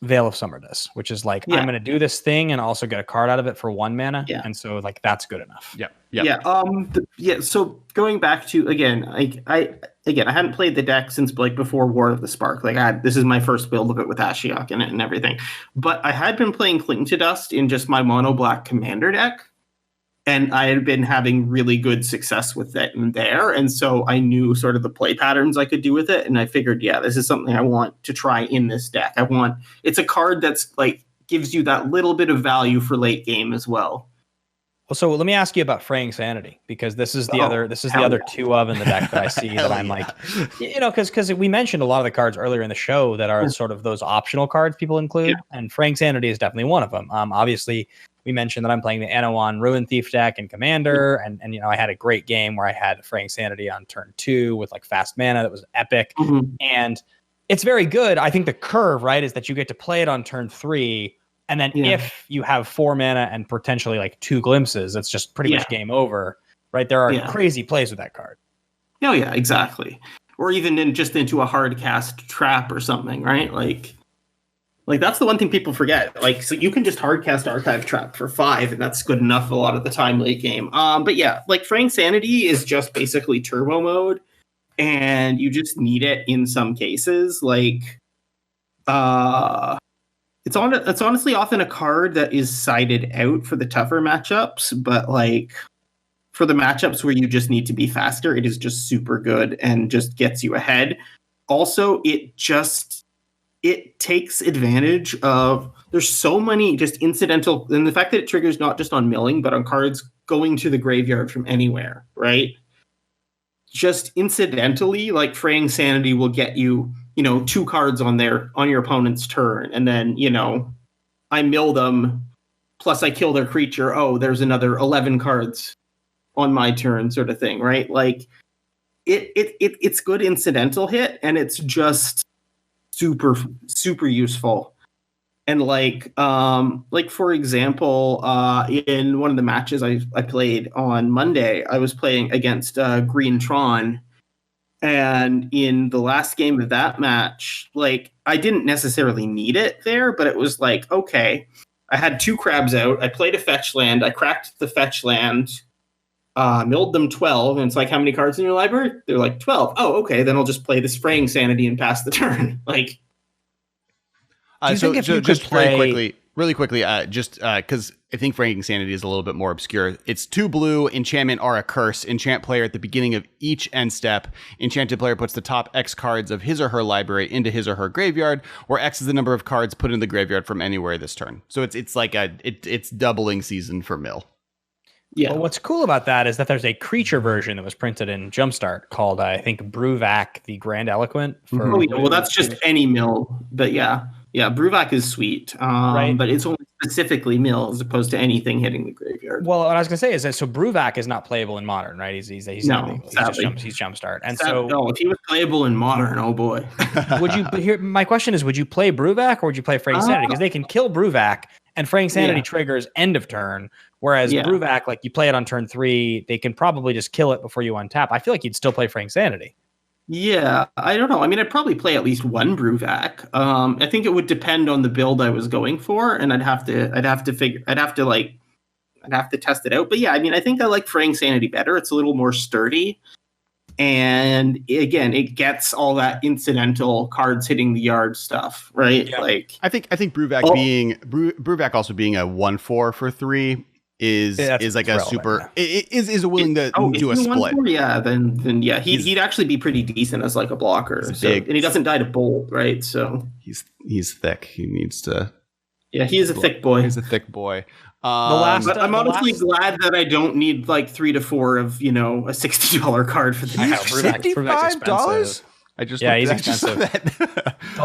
S2: Veil of Summer does, which is like I'm going to do this thing and also get a card out of it for 1 mana, and so like that's good enough.
S3: So going back to I hadn't played the deck since like before War of the Spark. This is my first build of it with Ashiok in it and everything, but I had been playing Cling to Dust in just my mono black commander deck. And I had been having really good success with it in there. And so I knew sort of the play patterns I could do with it. And I figured, this is something I want to try in this deck. It's a card that's like gives you that little bit of value for late game as well.
S2: Well, so let me ask you about Fraying Sanity, because this is the other 2 of in the deck that I see that I'm like, because we mentioned a lot of the cards earlier in the show that are sort of those optional cards people include. And Fraying Sanity is definitely one of them. Obviously, we mentioned that I'm playing the Anawan Ruin Thief deck in Commander, and I had a great game where I had Fraying Sanity on turn 2 with like fast mana that was epic, and it's very good. I think the curve, right, is that you get to play it on turn 3, and then if you have 4 mana and potentially like 2 glimpses, it's just pretty much game over, right? There are crazy plays with that card.
S3: Oh yeah, exactly. Or even into a hard cast trap or something, right? Like that's the one thing people forget. Like, so you can just hardcast Archive Trap for 5, and that's good enough a lot of the time late game. But yeah, like Fraying Sanity is just basically turbo mode, and you just need it in some cases. Like, it's honestly often a card that is sided out for the tougher matchups, but like for the matchups where you just need to be faster, it is just super good and just gets you ahead. Also, it takes advantage of, there's so many just incidental, and the fact that it triggers not just on milling, but on cards going to the graveyard from anywhere, right? Just incidentally, like Fraying Sanity will get you, 2 cards on your opponent's turn, and then, I mill them, plus I kill their creature, there's another 11 cards on my turn sort of thing, right? Like, it's good incidental hit, and it's just super, super useful. And like for example, in one of the matches I played on Monday, I was playing against Green Tron, and in the last game of that match, like I didn't necessarily need it there, but it was like, okay, I had 2 crabs out, I played a fetch land, I cracked the fetch land, milled them 12, and it's like, how many cards in your library? They're like 12. Oh, okay, then I'll just play this Fraying Sanity and pass the turn. Like,
S1: so just really quickly, just because I think Fraying Sanity is a little bit more obscure. It's 2 blue, enchantment or a curse. Enchant player at the beginning of each end step. Enchanted player puts the top X cards of his or her library into his or her graveyard, where X is the number of cards put in the graveyard from anywhere this turn. So it's like it's doubling season for mill.
S2: Yeah. Well, what's cool about that is that there's a creature version that was printed in Jumpstart called, I think, Bruvak the Grand Eloquent.
S3: Well, that's just any mill, but yeah, Bruvak is sweet, right? But it's only specifically mill as opposed to anything hitting the graveyard.
S2: Well, what I was gonna say is that Bruvak is not playable in Modern, right? He's he's Jumpstart, and
S3: no, if he was playable in Modern, oh boy.
S2: My question is, would you play Bruvak or would you play Fraying Sanity? Because they can kill Bruvak, and Fraying Sanity triggers end of turn. Whereas Bruvak, like you play it on turn 3, they can probably just kill it before you untap. I feel like you'd still play Fraying Sanity.
S3: Yeah, I don't know. I mean, I'd probably play at least 1 Bruvak. I think it would depend on the build I was going for, and I'd have to test it out. But yeah, I mean, I think I like Fraying Sanity better. It's a little more sturdy. And again, it gets all that incidental cards hitting the yard stuff, right?
S2: Yeah.
S3: Like
S1: I think Bruvac being Bruvac also being a 1/4 for 3 is like a super is willing to do a split.
S3: Yeah, then yeah, he'd actually be pretty decent as like a blocker. So, and he doesn't die to bolt, right? So
S1: he's thick. He needs to.
S3: Yeah, he is a thick boy.
S1: He's a thick boy.
S3: But I'm honestly glad that I don't need like 3 to 4 of a $60 card for the
S1: $55. I just
S2: he's expensive.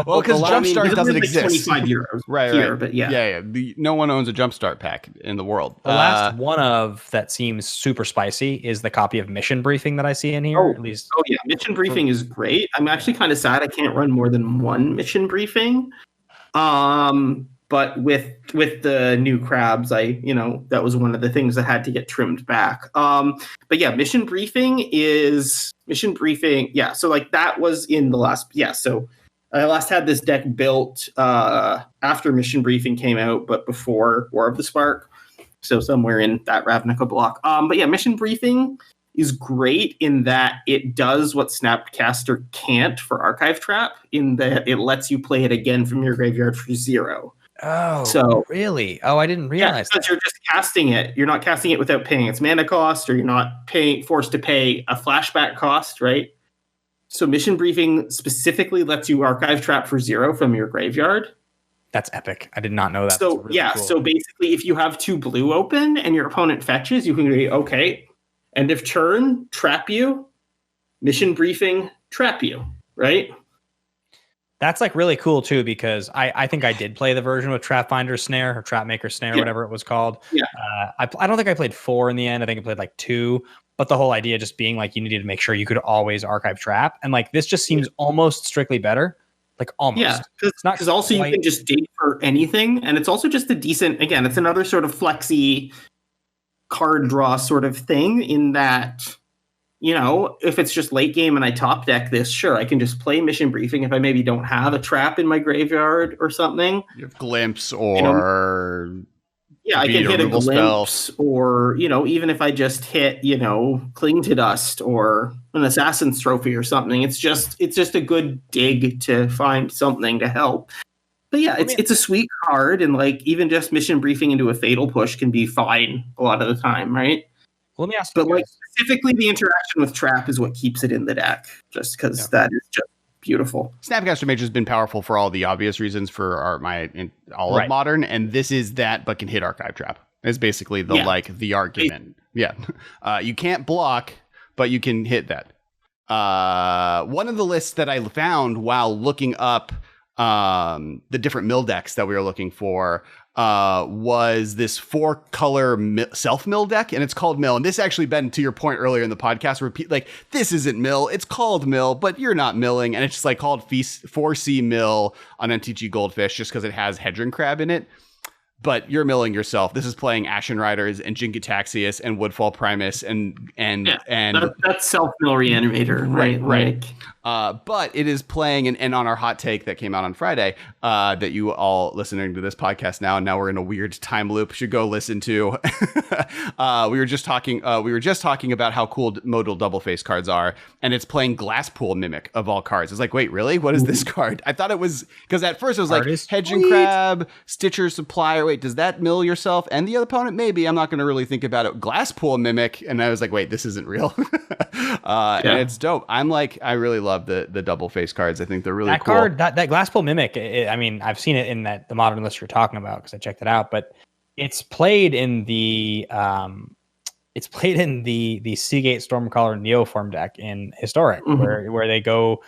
S1: Well, because Jumpstart doesn't exist.
S3: 25 euros,
S1: right?
S3: Here, but yeah.
S1: No one owns a Jumpstart pack in the world.
S2: The last one of that seems super spicy is the copy of Mission Briefing that I see in here. At least.
S3: Oh yeah, Mission Briefing is great. I'm actually kind of sad I can't run more than one Mission Briefing. But with the new crabs, that was one of the things that had to get trimmed back. But yeah, Mission Briefing. Yeah, so like that was in the last. Yeah, so I last had this deck built after Mission Briefing came out, but before War of the Spark. So somewhere in that Ravnica block. But yeah, Mission Briefing is great in that it does what Snapcaster can't for Archive Trap, in that it lets you play it again from your graveyard for 0.
S2: Oh, so really? Oh, I didn't realize
S3: because you're just casting it. You're not casting it without paying its mana cost, or you're not forced to pay a flashback cost, right? So Mission Briefing specifically lets you Archive Trap for 0 from your graveyard.
S2: That's epic. I did not know that.
S3: So really cool. So basically, if you have 2 blue open and your opponent fetches, you can go, okay, end of turn, trap you, Mission Briefing, trap you, right?
S2: That's like really cool too, because I think I did play the version with Trap Finder Snare or Trap Maker Snare, whatever it was called.
S3: Yeah.
S2: I don't think I played 4 in the end. I think I played like 2. But the whole idea just being like you needed to make sure you could always archive trap, and like this just seems almost strictly better. Like almost.
S3: Yeah, because also you can just dig for anything, and it's also just a decent. Again, it's another sort of flexy card draw sort of thing in that. If it's just late game and I top deck this, sure, I can just play Mission Briefing if I maybe don't have a trap in my graveyard or something.
S1: You have Glimpse or...
S3: I can hit a Glimpse or, even if I just hit, Cling to Dust or an Assassin's Trophy or something. It's just a good dig to find something to help. But yeah, it's a sweet card, and like even just Mission Briefing into a Fatal Push can be fine a lot of the time, right?
S2: Let me ask you.
S3: But like specifically, the interaction with Trap is what keeps it in the deck, just because that is just beautiful.
S1: Snapcaster Mage has been powerful for all the obvious reasons for of Modern, and this is that, but can hit Archive Trap. It's basically the argument. Yeah, you can't block, but you can hit that. One of the lists that I found while looking up the different mill decks that we were looking for was this 4-color self-mill deck, and it's called Mill. And this actually, Ben, to your point earlier in the podcast, this isn't Mill, it's called Mill, but you're not milling, and it's just like called 4C Mill on MTG Goldfish just because it has Hedron Crab in it. But you're milling yourself. This is playing Ashen Riders and Jin-Gitaxias and Woodfall Primus and
S3: that's self-mill reanimator, right?
S1: But it is playing, and on our hot take that came out on Friday, that you all listening to this podcast now we're in a weird time loop, should go listen to. We were just talking about how cool modal double face cards are, and it's playing Glasspool Mimic of all cards. It's like, wait, really? What is this card? I thought it was, because at first it was like Hedging Crab, Stitcher Supplier. Wait, does that mill yourself and the other opponent? Maybe. I'm not going to really think about it. Glasspool Mimic, and I was like, wait, this isn't real. And it's dope. I really love the double face cards. I think they're really cool.
S2: Card, that Glasspool Mimic, I've seen it in the modern list you're talking about because I checked it out, but it's played in the Seagate Stormcaller Neoform deck in Historic, where they go.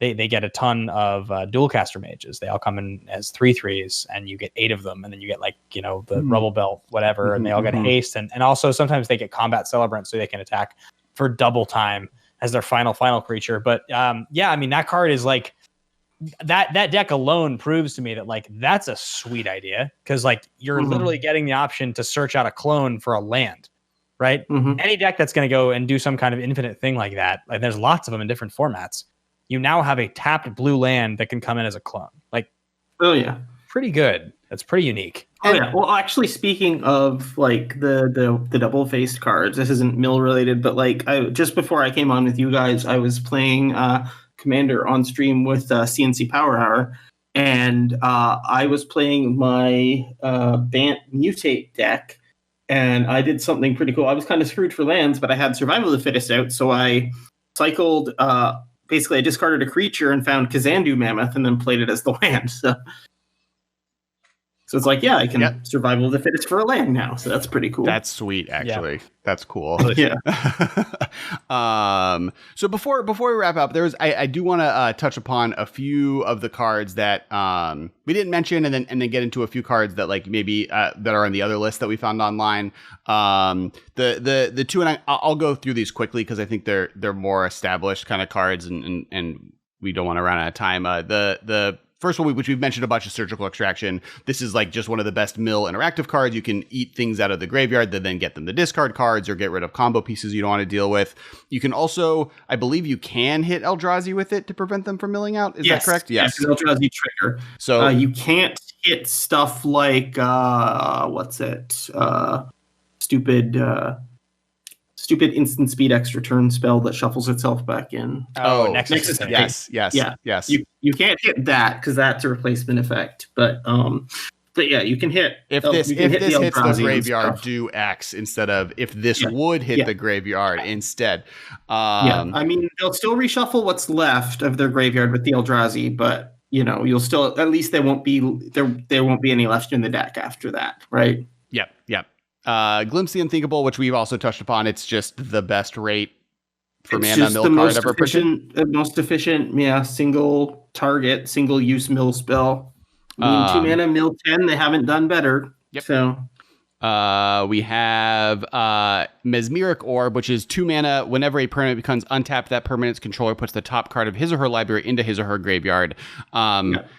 S2: They get a ton of dual caster mages. They all come in as 3/3s, and you get 8 of them, and then you get the Rubble Belt, whatever, and they all get haste, and also sometimes they get Combat Celebrant, so they can attack for double time as their final creature. But that card is like that deck alone proves to me that that's a sweet idea, because you're literally getting the option to search out a clone for a land, right? Any deck that's going to go and do some kind of infinite thing like that, there's lots of them in different formats. You now have a tapped blue land that can come in as a clone. Oh yeah, pretty good. That's pretty unique.
S3: Oh yeah. Well, actually, speaking of like the double-faced cards, this isn't mill related, but like just before I came on with you guys, I was playing Commander on stream with CNC Power Hour, and I was playing my Bant Mutate deck, and I did something pretty cool. I was kind of screwed for lands, but I had Survival of the Fittest out, so I cycled. Basically, I discarded a creature and found Kazandu Mammoth, and then played it as the land. So it's like, yeah, I can Survival of the Fittest for a land now. So that's pretty cool.
S1: That's sweet, actually. Yeah. That's cool.
S3: Yeah.
S1: So before we wrap up, I do want to touch upon a few of the cards that we didn't mention, and then get into a few cards that like maybe that are on the other list that we found online. The two, and I'll go through these quickly because I think they're more established kind of cards, and we don't want to run out of time. The first one, which we've mentioned a bunch, of Surgical Extraction. This is like just one of the best mill interactive cards. You can eat things out of the graveyard that then get them to discard cards or get rid of combo pieces you don't want to deal with. You can also, I believe you can hit Eldrazi with it to prevent them from milling out. Is that correct?
S3: Yes. Eldrazi trigger. So you can't hit stuff like, stupid instant speed extra turn spell that shuffles itself back in.
S2: Nexus.
S1: Yes.
S3: You can't hit that because that's a replacement effect. But yeah, you can hit.
S1: If this hits the graveyard, do X instead of if this would hit the graveyard instead.
S3: I mean, they'll still reshuffle what's left of their graveyard with the Eldrazi, but you'll still, at least there won't be any left in the deck after that, right?
S1: Yep. Glimpse the Unthinkable, which we've also touched upon. It's just the best rate for mana mill card ever printed.
S3: Most efficient, single target, single use mill spell. 2 mana mill 10. They haven't done better.
S1: Yep.
S3: So
S1: we have Mesmeric Orb, which is 2 mana. Whenever a permanent becomes untapped, that permanent's controller puts the top card of his or her library into his or her graveyard.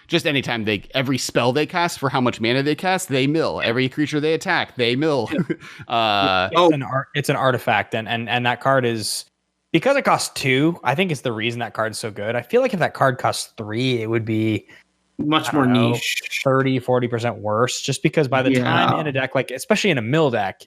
S1: Just anytime every spell they cast for how much mana they cast, they mill. Every creature they attack, they mill.
S2: It's an artifact, and that card is, because it costs 2, I think it's the reason that card's so good. I feel like if that card costs 3, it would be
S3: much more niche,
S2: 30-40% worse, just because by the time in a deck, like especially in a mill deck,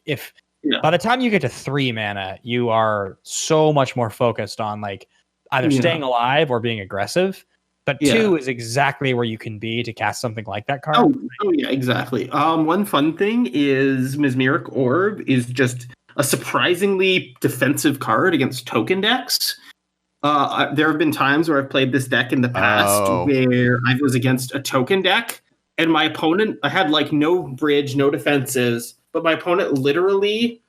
S2: by the time you get to 3 mana, you are so much more focused on like either staying alive or being aggressive. But 2 is exactly where you can be to cast something like that card.
S3: Oh yeah, exactly. One fun thing is Mesmeric Orb is just a surprisingly defensive card against token decks. There have been times where I've played this deck in the past where I was against a token deck, and my opponent, I had like no bridge, no defenses, but my opponent literally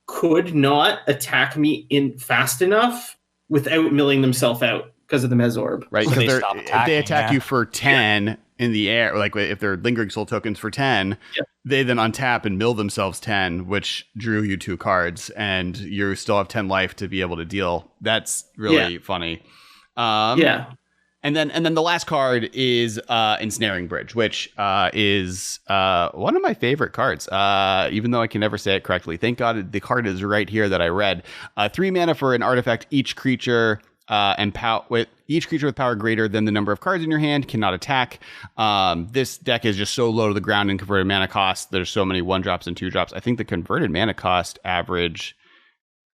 S3: could not attack me in fast enough without milling themselves out because of the Mesorb.
S1: Right, because if they attack you for 10 in the air, like if they're Lingering Soul tokens for 10, they then untap and mill themselves 10, which drew you 2 cards, and you still have 10 life to be able to deal. That's really funny. And then the last card is Ensnaring Bridge, which is one of my favorite cards, even though I can never say it correctly. Thank God the card is right here that I read. 3 mana for an artifact. Each creature with each creature with power greater than the number of cards in your hand cannot attack. This deck is just so low to the ground in converted mana cost. There's so many 1-drops and 2-drops. I think the converted mana cost average,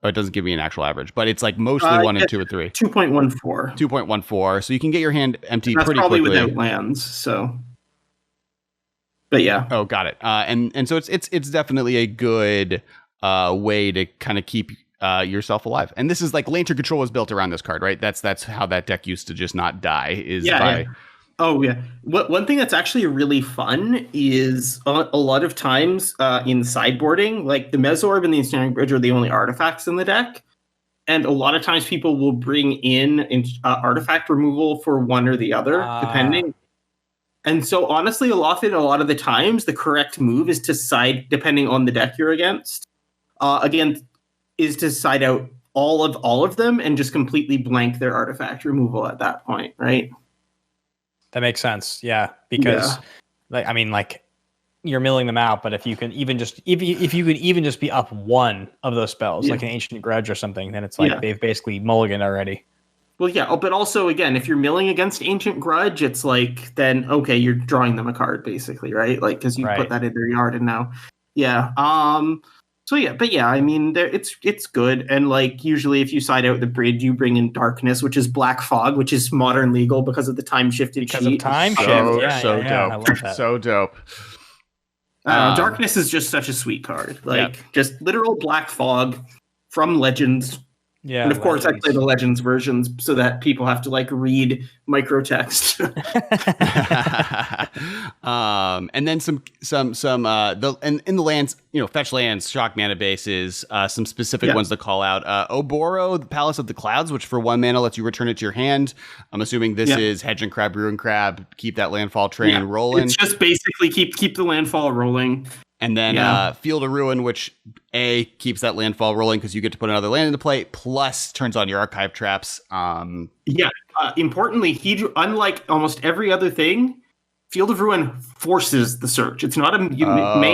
S1: it doesn't give me an actual average, but it's like mostly 1 and 2 and 3.
S3: 2.14.
S1: 2.14. So you can get your hand empty
S3: That's
S1: pretty
S3: probably
S1: quickly.
S3: Without lands, so. But yeah.
S1: Oh, got it. And so it's definitely a good way to kind of keep yourself alive. And this is like Lantern Control was built around this card, right? That's how that deck used to just not die.
S3: Oh yeah. One thing that's actually really fun is a lot of times in sideboarding, like the Mesorb and the Ensnaring Bridge are the only artifacts in the deck, and a lot of times people will bring in artifact removal for one or the other, depending. And so honestly, a lot of the times, the correct move is to side, depending on the deck you're against. Is to side out all of them and just completely blank their artifact removal at that point, right?
S2: That makes sense. Yeah, because you're milling them out, but if you can even just if you could even just be up one of those spells, like an Ancient Grudge or something, then it's like they've basically mulliganed already.
S3: Well, yeah. Oh, but also, again, if you're milling against Ancient Grudge, it's like, then, okay, you're drawing them a card, basically, right? Like, because you put that in their yard and now. Yeah. So, yeah. But, yeah, I mean, it's good. And, like, usually if you side out the bridge, you bring in Darkness, which is Black Fog, which is modern legal because of the time-shifted
S2: because of time shift.
S1: So
S2: dope.
S1: I love that. So dope.
S3: Darkness is just such a sweet card. Like, just literal Black Fog from Legends. Yeah, and of course I play the Legends versions so that people have to like read microtext.
S1: And then in the lands, fetch lands, shock mana bases, some specific ones to call out. Oboro, the Palace of the Clouds, which for 1 mana lets you return it to your hand. I'm assuming this is Hedge and Crab, Ruin Crab, keep that landfall train rolling.
S3: It's just basically keep the landfall rolling.
S1: And then Field of Ruin, which keeps that landfall rolling because you get to put another land into play, plus turns on your archive traps.
S3: Importantly, unlike almost every other thing, Field of Ruin forces the search. It's not a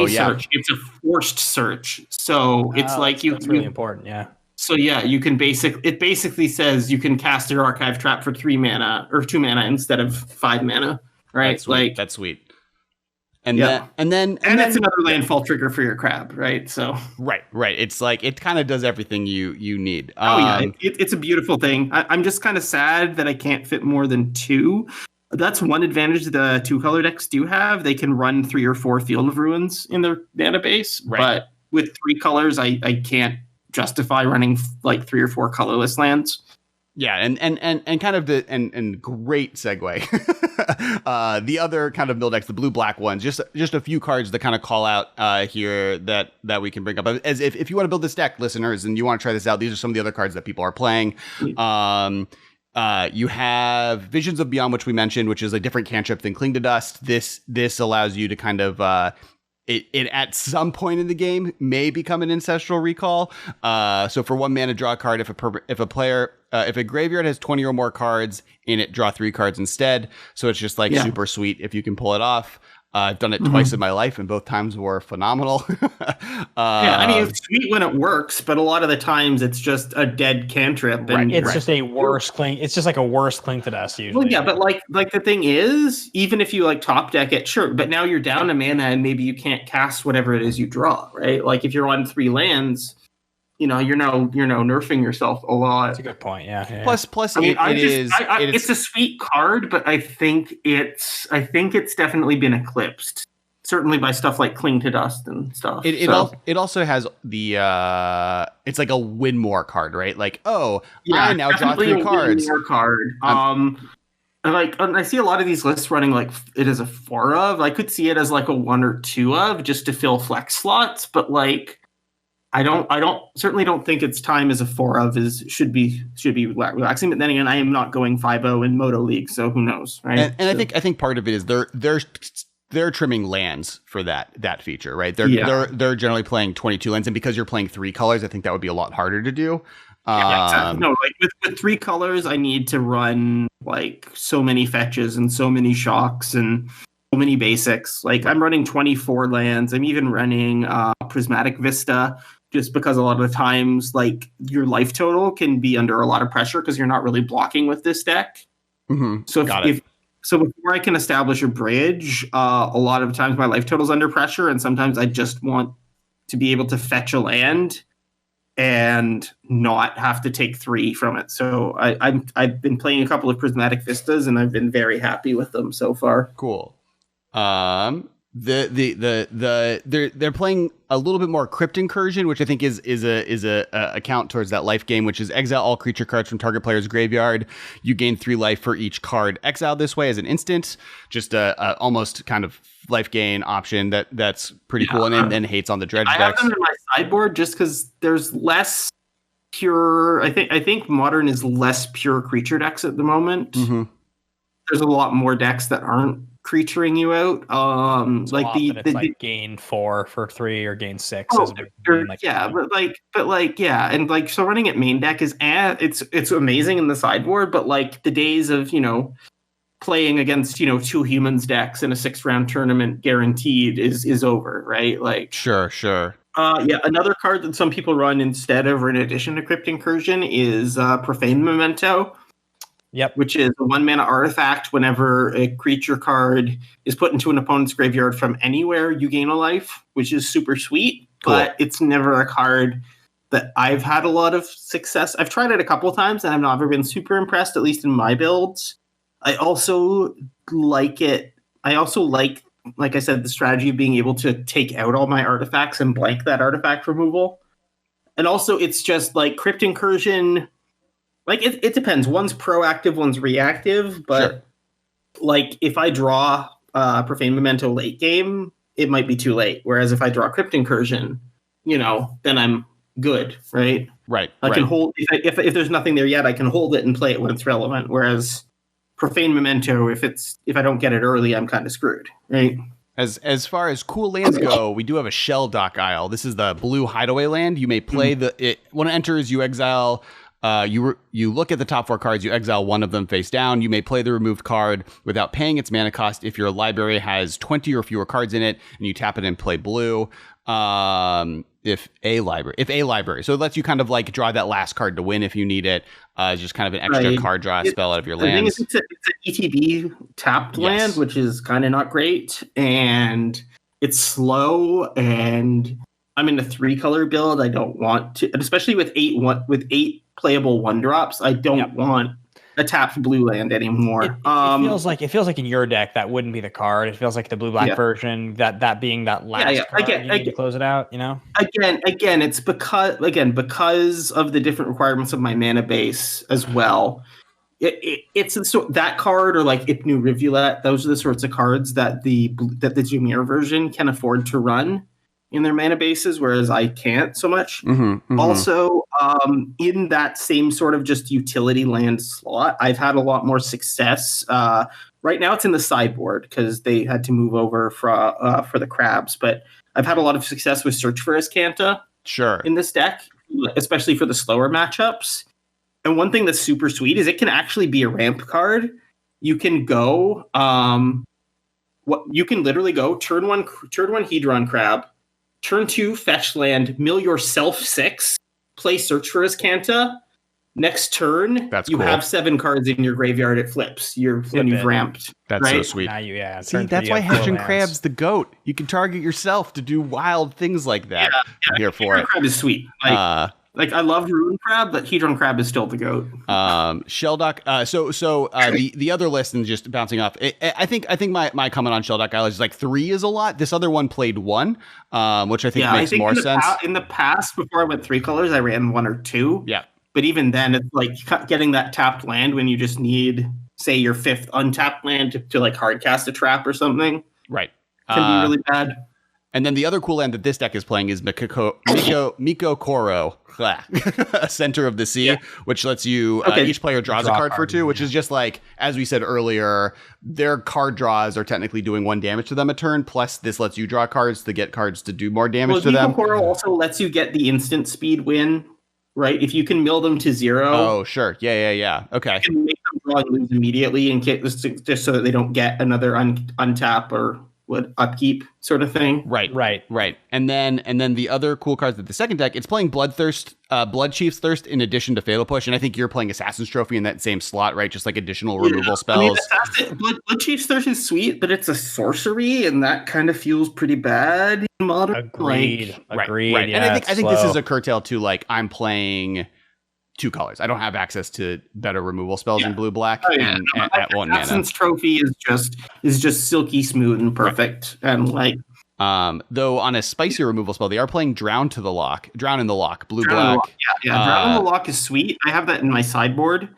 S3: search; it's a forced search. So it's that's
S2: really important. Yeah.
S3: So you can it basically says you can cast your archive trap for 3 mana or 2 mana instead of 5 mana. Right?
S1: That's sweet. And then
S3: it's another landfall trigger for your crab, right? So
S1: right. It's like it kind of does everything you need.
S3: It's a beautiful thing. I'm just kind of sad that I can't fit more than 2. That's one advantage the 2-color decks do have. They can run 3 or 4 Field of Ruins in their database, but with 3 colors, I can't justify running like 3 or 4 colorless lands.
S1: Yeah, and kind of and great segue. The other kind of mill decks, the blue-black ones, just a few cards to kind of call out here that we can bring up. As if you want to build this deck, listeners, and you want to try this out, these are some of the other cards that people are playing. You have Visions of Beyond, which we mentioned, which is a different cantrip than Cling to Dust. This allows you to kind of it at some point in the game may become an Ancestral Recall. So for 1 mana, draw a card. If a graveyard has 20 or more cards in it, draw 3 cards instead. So it's just super sweet if you can pull it off. I've done it twice in my life, and both times were phenomenal.
S3: I mean, it's sweet when it works, but a lot of the times it's just a dead cantrip. And
S2: it's just a worse cling. It's just like a worse Cling to Dust usually.
S3: Well, yeah, but like the thing is, even if you like top deck it, sure, but now you're down a mana and maybe you can't cast whatever it is you draw, right? Like if you're on 3 lands, you're now nerfing yourself a lot.
S2: That's a good point. Yeah.
S1: Plus, I mean,
S3: it's a sweet card, but I think it's definitely been eclipsed. Certainly by stuff like Cling to Dust and stuff.
S1: It also has the it's like a win more card, right? Like, I now draw 3 cards.
S3: Win more card. I see a lot of these lists running like it is a 4 of. I could see it as like a 1 or 2 of just to fill flex slots, but like I certainly don't think its time as a 4 of should be relaxing. But then again, I am not going 5-0 in Moto League, so who knows, right?
S1: And I think part of it is they're trimming lands for that feature, right? They're generally playing 22 lands, and because you're playing 3 colors, I think that would be a lot harder to do.
S3: Exactly. No, like with 3 colors, I need to run like so many fetches and so many shocks and so many basics. Like I'm running 24 lands. I'm even running Prismatic Vista. Just because a lot of the times, like your life total can be under a lot of pressure because you're not really blocking with this deck.
S1: Mm-hmm.
S3: So before I can establish a bridge, a lot of times my life total's under pressure, and sometimes I just want to be able to fetch a land and not have to take 3 from it. So I've been playing a couple of Prismatic Vistas, and I've been very happy with them so far.
S1: Cool. They're playing a little bit more Crypt Incursion, which I think is a count towards that life gain, which is exile all creature cards from target player's graveyard. You gain 3 life for each card exiled this way as an instant. Just a almost kind of life gain option that's pretty cool, and then hates on the dredge decks.
S3: I have them in my sideboard just because there's less pure. I think Modern is less pure creature decks at the moment.
S1: Mm-hmm.
S3: There's a lot more decks that aren't creaturing you out.
S2: Like gain 4 for 3 or gain 6.
S3: So running it main deck is it's amazing in the sideboard, but like the days of playing against 2 humans decks in a 6-round tournament guaranteed is over, right? Like
S1: sure.
S3: Another card that some people run instead of or in addition to Crypt Incursion is Profane Memento.
S2: Yep.
S3: Which is a 1-mana artifact. Whenever a creature card is put into an opponent's graveyard from anywhere, you gain a life, which is super sweet.
S1: Cool.
S3: But it's never a card that I've had a lot of success. I've tried it a couple of times and I've never been super impressed, at least in my builds. I also like it. I also like I said, the strategy of being able to take out all my artifacts and blank that artifact removal. And also, it's just like Crypt Incursion. Like, it depends. One's proactive, one's reactive. But,
S1: Sure.
S3: like, if I draw Profane Memento late game, it might be too late. Whereas if I draw Crypt Incursion, then I'm good, right?
S1: Right.
S3: I can hold... If there's nothing there yet, I can hold it and play it when it's relevant. Whereas Profane Memento, if I don't get it early, I'm kind of screwed, right?
S1: As far as cool lands go, we do have a Shell Dock Isle. This is the blue hideaway land. You may play when it enters, you exile. You look at the top 4 cards. You exile one of them face down. You may play the removed card without paying its mana cost if your library has 20 or fewer cards in it, and you tap it and play blue. If a library, so it lets you kind of like draw that last card to win if you need it. It's just kind of an extra card draw spell out of your lands.
S3: The thing is, it's an ETB tapped land, which is kind of not great, and it's slow. And I'm in a 3-color build. I don't want to, and especially with 8 playable 1-drops. I don't want a tapped blue land anymore.
S2: It feels like in your deck that wouldn't be the card. It feels like the blue-black version, that being that last card you need to close it out,
S3: Again, it's because of the different requirements of my mana base as well. It's that card, or like Ipnu Rivulet. Those are the sorts of cards that the Dimir version can afford to run in their mana bases, whereas I can't so much. Also, in that same sort of just utility land slot, I've had a lot more success. Right now it's in the sideboard because they had to move over for the crabs, but I've had a lot of success with Search for Azcanta in this deck, especially for the slower matchups. And one thing that's super sweet is it can actually be a ramp card. You can go, you can literally go turn 1 Hedron Crab, turn 2 fetch land, mill yourself 6, play Search for Azcanta. Next turn, you have 7 cards in your graveyard. It flips. When you've ramped.
S1: That's
S3: right?
S1: so sweet.
S2: Now
S1: See, that's why Hedron Crab's the GOAT. You can target yourself to do wild things like that. I'm here for it.
S3: Crab is sweet. Like I love Ruin Crab, but Hedron Crab is still the GOAT.
S1: Shelldock. The other list, and just bouncing off. I think my comment on Shelldock Isle is like 3 is a lot. This other one played 1, which I think makes more sense.
S3: In the past, before I went 3 colors, I ran 1 or 2.
S1: Yeah. But
S3: even then, it's like getting that tapped land when you just need, say, your 5th untapped land to like hard cast a trap or something.
S1: Right.
S3: Can be really bad.
S1: And then the other cool land that this deck is playing is Miko Koro, Center of the Sea, which lets you, each player draws a card for 2, which is just like, as we said earlier, their card draws are technically doing 1 damage to them a turn, plus this lets you draw cards to get cards to do more damage to them.
S3: Miko Koro also lets you get the instant speed win, right? If you can mill them to 0.
S1: Oh, sure. Yeah. Okay.
S3: You can make them draw and lose immediately and just so that they don't get another untap or upkeep sort of thing.
S1: Right. And then the other cool cards that the second deck, it's playing Blood Chief's Thirst in addition to Fatal Push, and I think you're playing Assassin's Trophy in that same slot, right? Just like additional removal spells.
S3: Blood Chief's Thirst is sweet, but it's a sorcery, and that kind of feels pretty bad in Modern.
S2: Agreed.
S1: Right.
S2: Yeah,
S1: and I think this is a curtail to like I'm playing 2 colors. I don't have access to better removal spells in blue-black and at 1 mana.
S3: Assassin's Trophy is just silky smooth and perfect, and like.
S1: Though on a spicier removal spell, they are playing Drown in the Loch, blue-black.
S3: Drown in the Loch is sweet. I have that in my sideboard.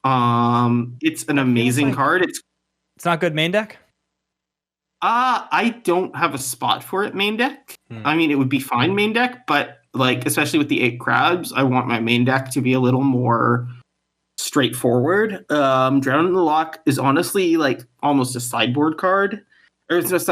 S3: It's an amazing card. It's
S2: not good main deck.
S3: I don't have a spot for it main deck. I mean, it would be fine main deck, but like, especially with the 8 crabs, I want my main deck to be a little more straightforward. Drown in the Loch is honestly like almost a sideboard card. Or it's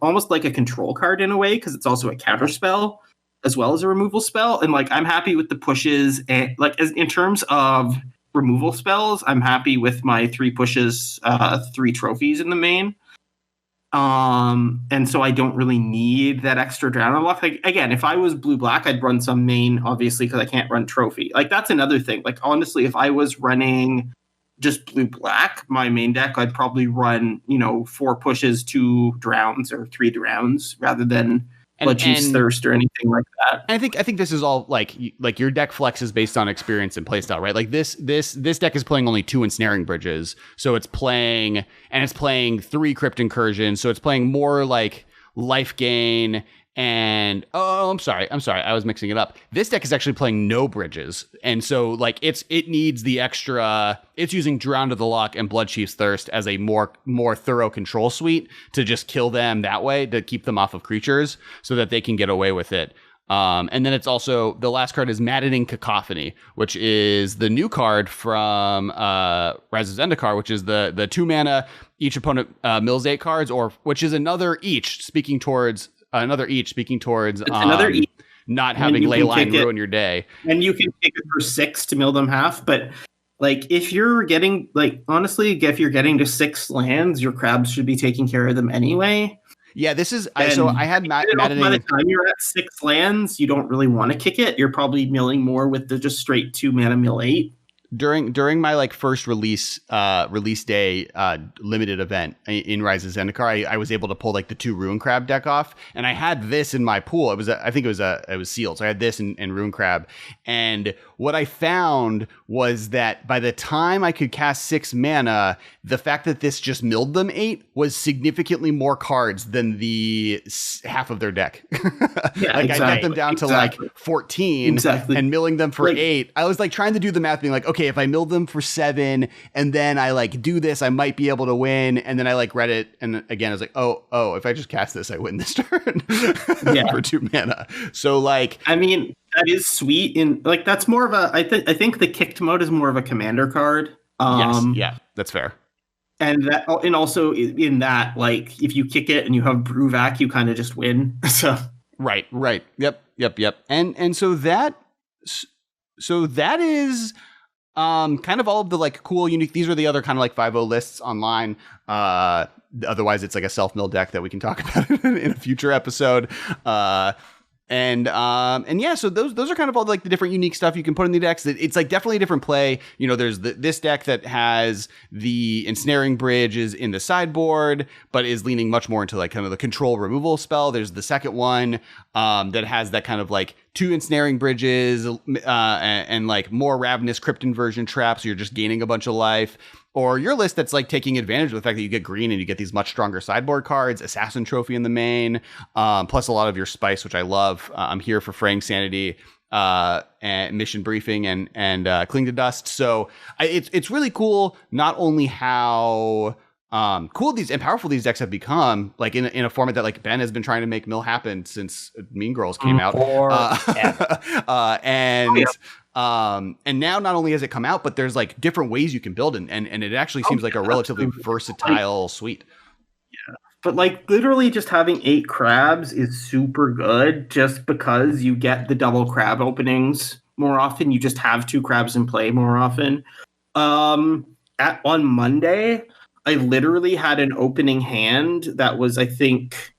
S3: almost like a control card in a way, because it's also a counter spell as well as a removal spell. And like, I'm happy with the pushes, and like in terms of removal spells, I'm happy with my 3 pushes, 3 trophies in the main. And so I don't really need that extra Drown in the Loch. Like, again, if I was blue-black, I'd run some main, obviously, because I can't run trophy. Like, that's another thing. Like, honestly, if I was running just blue-black, my main deck, I'd probably run, 4 pushes, 2 drowns, or 3 drowns, rather than Bloodchief's Thirst or anything like that.
S1: And I think this is all like your deck flexes based on experience and playstyle, right? Like this deck is playing only 2 ensnaring bridges, so it's playing 3 crypt incursions, so it's playing more like life gain. And I'm sorry, I was mixing it up. This deck is actually playing no bridges, and so like it needs the extra. It's using Drown to the Luck and Bloodchief's Thirst as a more thorough control suite to just kill them that way, to keep them off of creatures so that they can get away with it. And then it's also, the last card is Maddening Cacophony, which is the new card from Rise of Zendikar, which is the 2 mana, each opponent mills 8 cards, or which is another each, speaking towards not having Leyline ruin your day.
S3: And you can take it for 6 to mill them half, but like if you're getting if you're getting to 6 lands, your crabs should be taking care of them anyway.
S1: Yeah, this is I had Maddening.
S3: By the time you're at 6 lands, you don't really want to kick it. You're probably milling more with the just straight 2 mana mill 8.
S1: During my like first release day limited event in Rise of Zendikar, I was able to pull like the 2 Ruin Crab deck off, and I had this in my pool. It was sealed, so I had this and Ruin Crab. And what I found was that by the time I could cast 6 mana, the fact that this just milled them 8 was significantly more cards than the half of their deck.
S3: Yeah,
S1: like exactly. I got them down to like 14 and milling them for 8. I was like trying to do the math, being like, okay, if I mill them for 7 and then I like do this, I might be able to win. And then I like read it, and again I was like, oh, if I just cast this, I win this turn for 2 mana. So like,
S3: I mean, that is sweet. In like, that's more of a. I think the kicked mode is more of a commander card.
S1: Yes, yeah, that's fair.
S3: And also in that, like, if you kick it and you have Brewvac, you kind of just win. So
S1: right, yep. And so that is kind of all of the like cool, unique. These are the other kind of like 5.0 lists online. Otherwise, it's like a self-mill deck that we can talk about in a future episode. And yeah, so those are kind of all like the different unique stuff you can put in the decks. It's like definitely a different play. There's this deck that has the ensnaring bridge is in the sideboard, but is leaning much more into like kind of the control removal spell. There's the second one that has that kind of like 2 ensnaring bridges and like more ravenous crypt inversion traps. So you're just gaining a bunch of life. Or your list that's like taking advantage of the fact that you get green and you get these much stronger sideboard cards, Assassin Trophy in the main, plus a lot of your spice, which I love. I'm here for Fraying Sanity, and Mission Briefing, and Cling to Dust. So it's really cool, not only how cool these and powerful these decks have become, like in a format that like Ben has been trying to make mill happen since Mean Girls came out. And now not only has it come out, but there's like different ways you can build it, and it actually seems like a relatively versatile suite.
S3: Yeah. But like literally just having 8 crabs is super good, just because you get the double crab openings more often. You just have 2 crabs in play more often. On Monday, I literally had an opening hand that was, I think,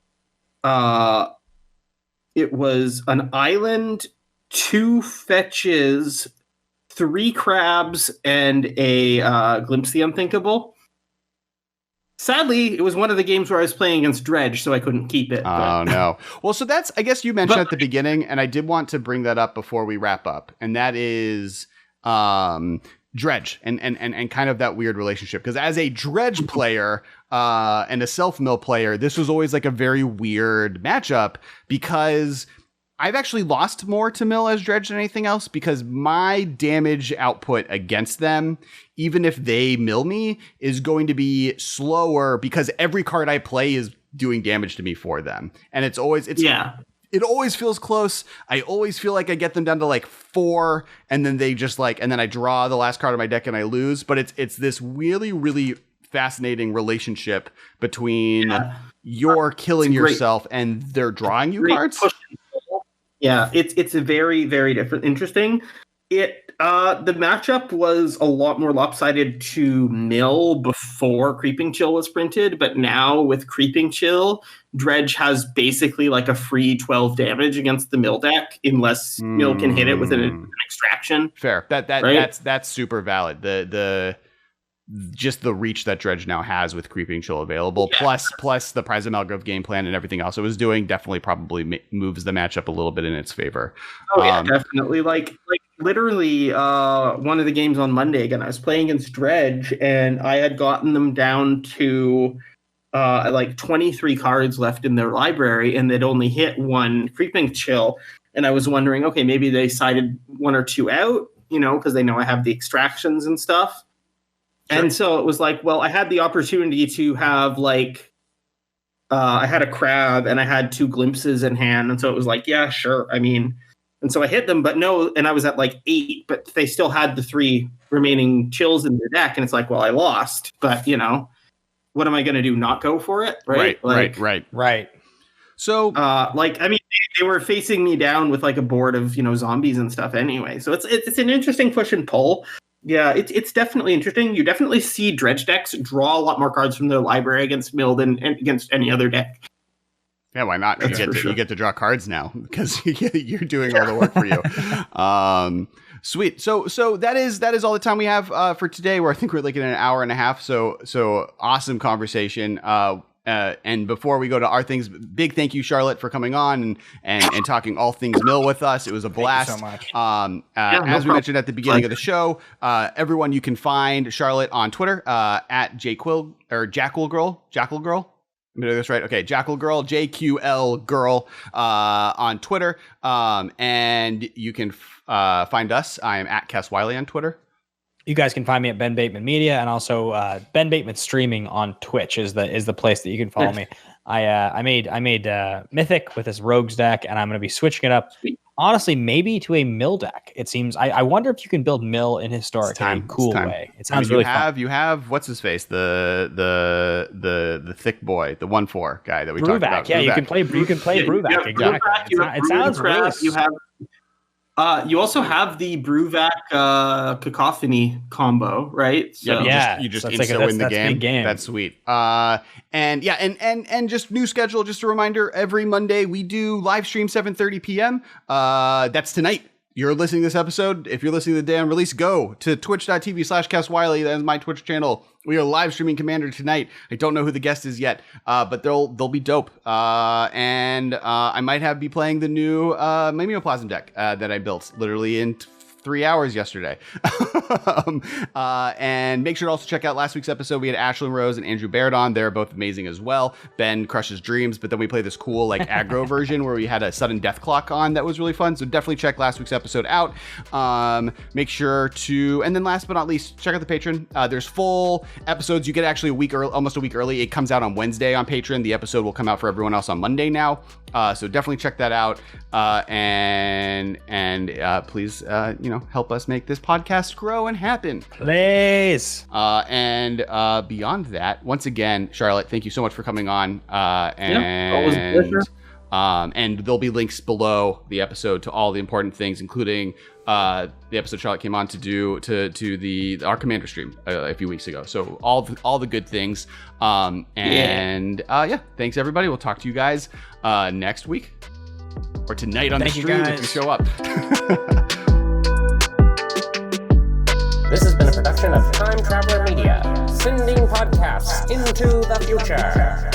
S3: it was an island, 2 fetches, 3 crabs, and a Glimpse the Unthinkable. Sadly, it was one of the games where I was playing against Dredge, so I couldn't keep it.
S1: Oh, no. Well, so that's, I guess you mentioned at the beginning, and I did want to bring that up before we wrap up, and that is Dredge and kind of that weird relationship. Because as a Dredge player and a self-mill player, this was always like a very weird matchup, because I've actually lost more to mill as Dredge than anything else, because my damage output against them, even if they mill me, is going to be slower, because every card I play is doing damage to me for them. And it always feels close. I always feel like I get them down to like 4, and then they just like, and then I draw the last card of my deck and I lose. But it's this really, really fascinating relationship between you're killing yourself and they're drawing you cards.
S3: Yeah, it's a very, very interesting. The matchup was a lot more lopsided to mill before Creeping Chill was printed, but now with Creeping Chill, Dredge has basically like a free 12 damage against the mill deck, unless mill can hit it with an extraction.
S1: Fair.
S3: Right?
S1: That's super valid. The just the reach that Dredge now has with Creeping Chill available, plus the Prize of Malgrove game plan and everything else it was doing, definitely probably moves the matchup a little bit in its favor.
S3: Oh yeah, definitely. Like literally, one of the games on Monday, again, I was playing against Dredge, and I had gotten them down to like 23 cards left in their library, and they'd only hit one Creeping Chill. And I was wondering, okay, maybe they sided one or two out, because they know I have the extractions and stuff. Sure. And so it was like, well, I had the opportunity to have I had a crab and I had 2 glimpses in hand. And so it was like, yeah, sure. I mean, and so I hit them, but no, and I was at like 8, but they still had the 3 remaining chills in the deck. And it's like, well, I lost, but what am I going to do? Not go for it? Right.
S1: Right. So,
S3: I mean, they were facing me down with like a board of, zombies and stuff anyway. So it's an interesting push and pull. Yeah, it's definitely interesting. You definitely see Dredge decks draw a lot more cards from their library against Mill than against any other deck.
S1: Yeah, why not? You get to draw cards now because you're doing all the work for you. Sweet. So that is all the time we have for today. Where I think we're like in an hour and a half. So awesome conversation. And before we go to our things, big thank you, Charlotte, for coming on and talking all things Mill with us. It was a blast.
S2: Thank you so much.
S1: As we mentioned at the beginning of the show, everyone, you can find Charlotte on Twitter at JQuill or Jackal Girl. I'm gonna do this right. Okay, Jackal Girl, JQL Girl on Twitter. And you can find us. I am at Kess Wiley on Twitter.
S2: You guys can find me at Ben Bateman Media, and also Ben Bateman Streaming on Twitch is the place that you can follow me. I made Mythic with this Rogues deck, and I'm going to be switching it up. Honestly, maybe to a Mill deck. It seems. I wonder if you can build Mill in Historic in a cool way. It sounds really fun.
S1: You have what's his face, the thick boy, the 1/4 guy that we talked about.
S2: Yeah, you can play Brewvac. Exactly. It sounds really.
S3: You also have the Brewvac Cacophony combo, right?
S1: So, you just insta win the game. That's sweet. And just new schedule. Just a reminder: every Monday we do live stream 7:30 p.m. That's tonight. You're listening to this episode. If you're listening to the day on release, go to twitch.tv/Kess Wiley. That is my Twitch channel. We are live streaming Commander tonight. I don't know who the guest is yet, but they'll be dope. And I might be playing the new Mimeoplasm deck that I built literally in 3 hours yesterday. And make sure to also check out last week's episode. We had Ashlyn Rose and Andrew Baird on. They're both amazing as well. Ben crushes dreams, but then we played this cool aggro version where we had a sudden death clock on that was really fun. So definitely check last week's episode out. Make sure to, and then last but not least, check out the Patreon. There's full episodes. You get actually almost a week early. It comes out on Wednesday on Patreon. The episode will come out for everyone else on Monday now. So definitely check that out. And please, help us make this podcast grow and happen.
S2: Please.
S1: And beyond that, once again, Charlotte, thank you so much for coming on.
S3: Always a pleasure.
S1: And there'll be links below the episode to all the important things, including the episode Charlotte came on to do to our Commander stream a few weeks ago. So all the good things. Thanks everybody. We'll talk to you guys next week or tonight on the stream if you show up.
S4: This has been a production of Time Traveler Media, sending podcasts into the future.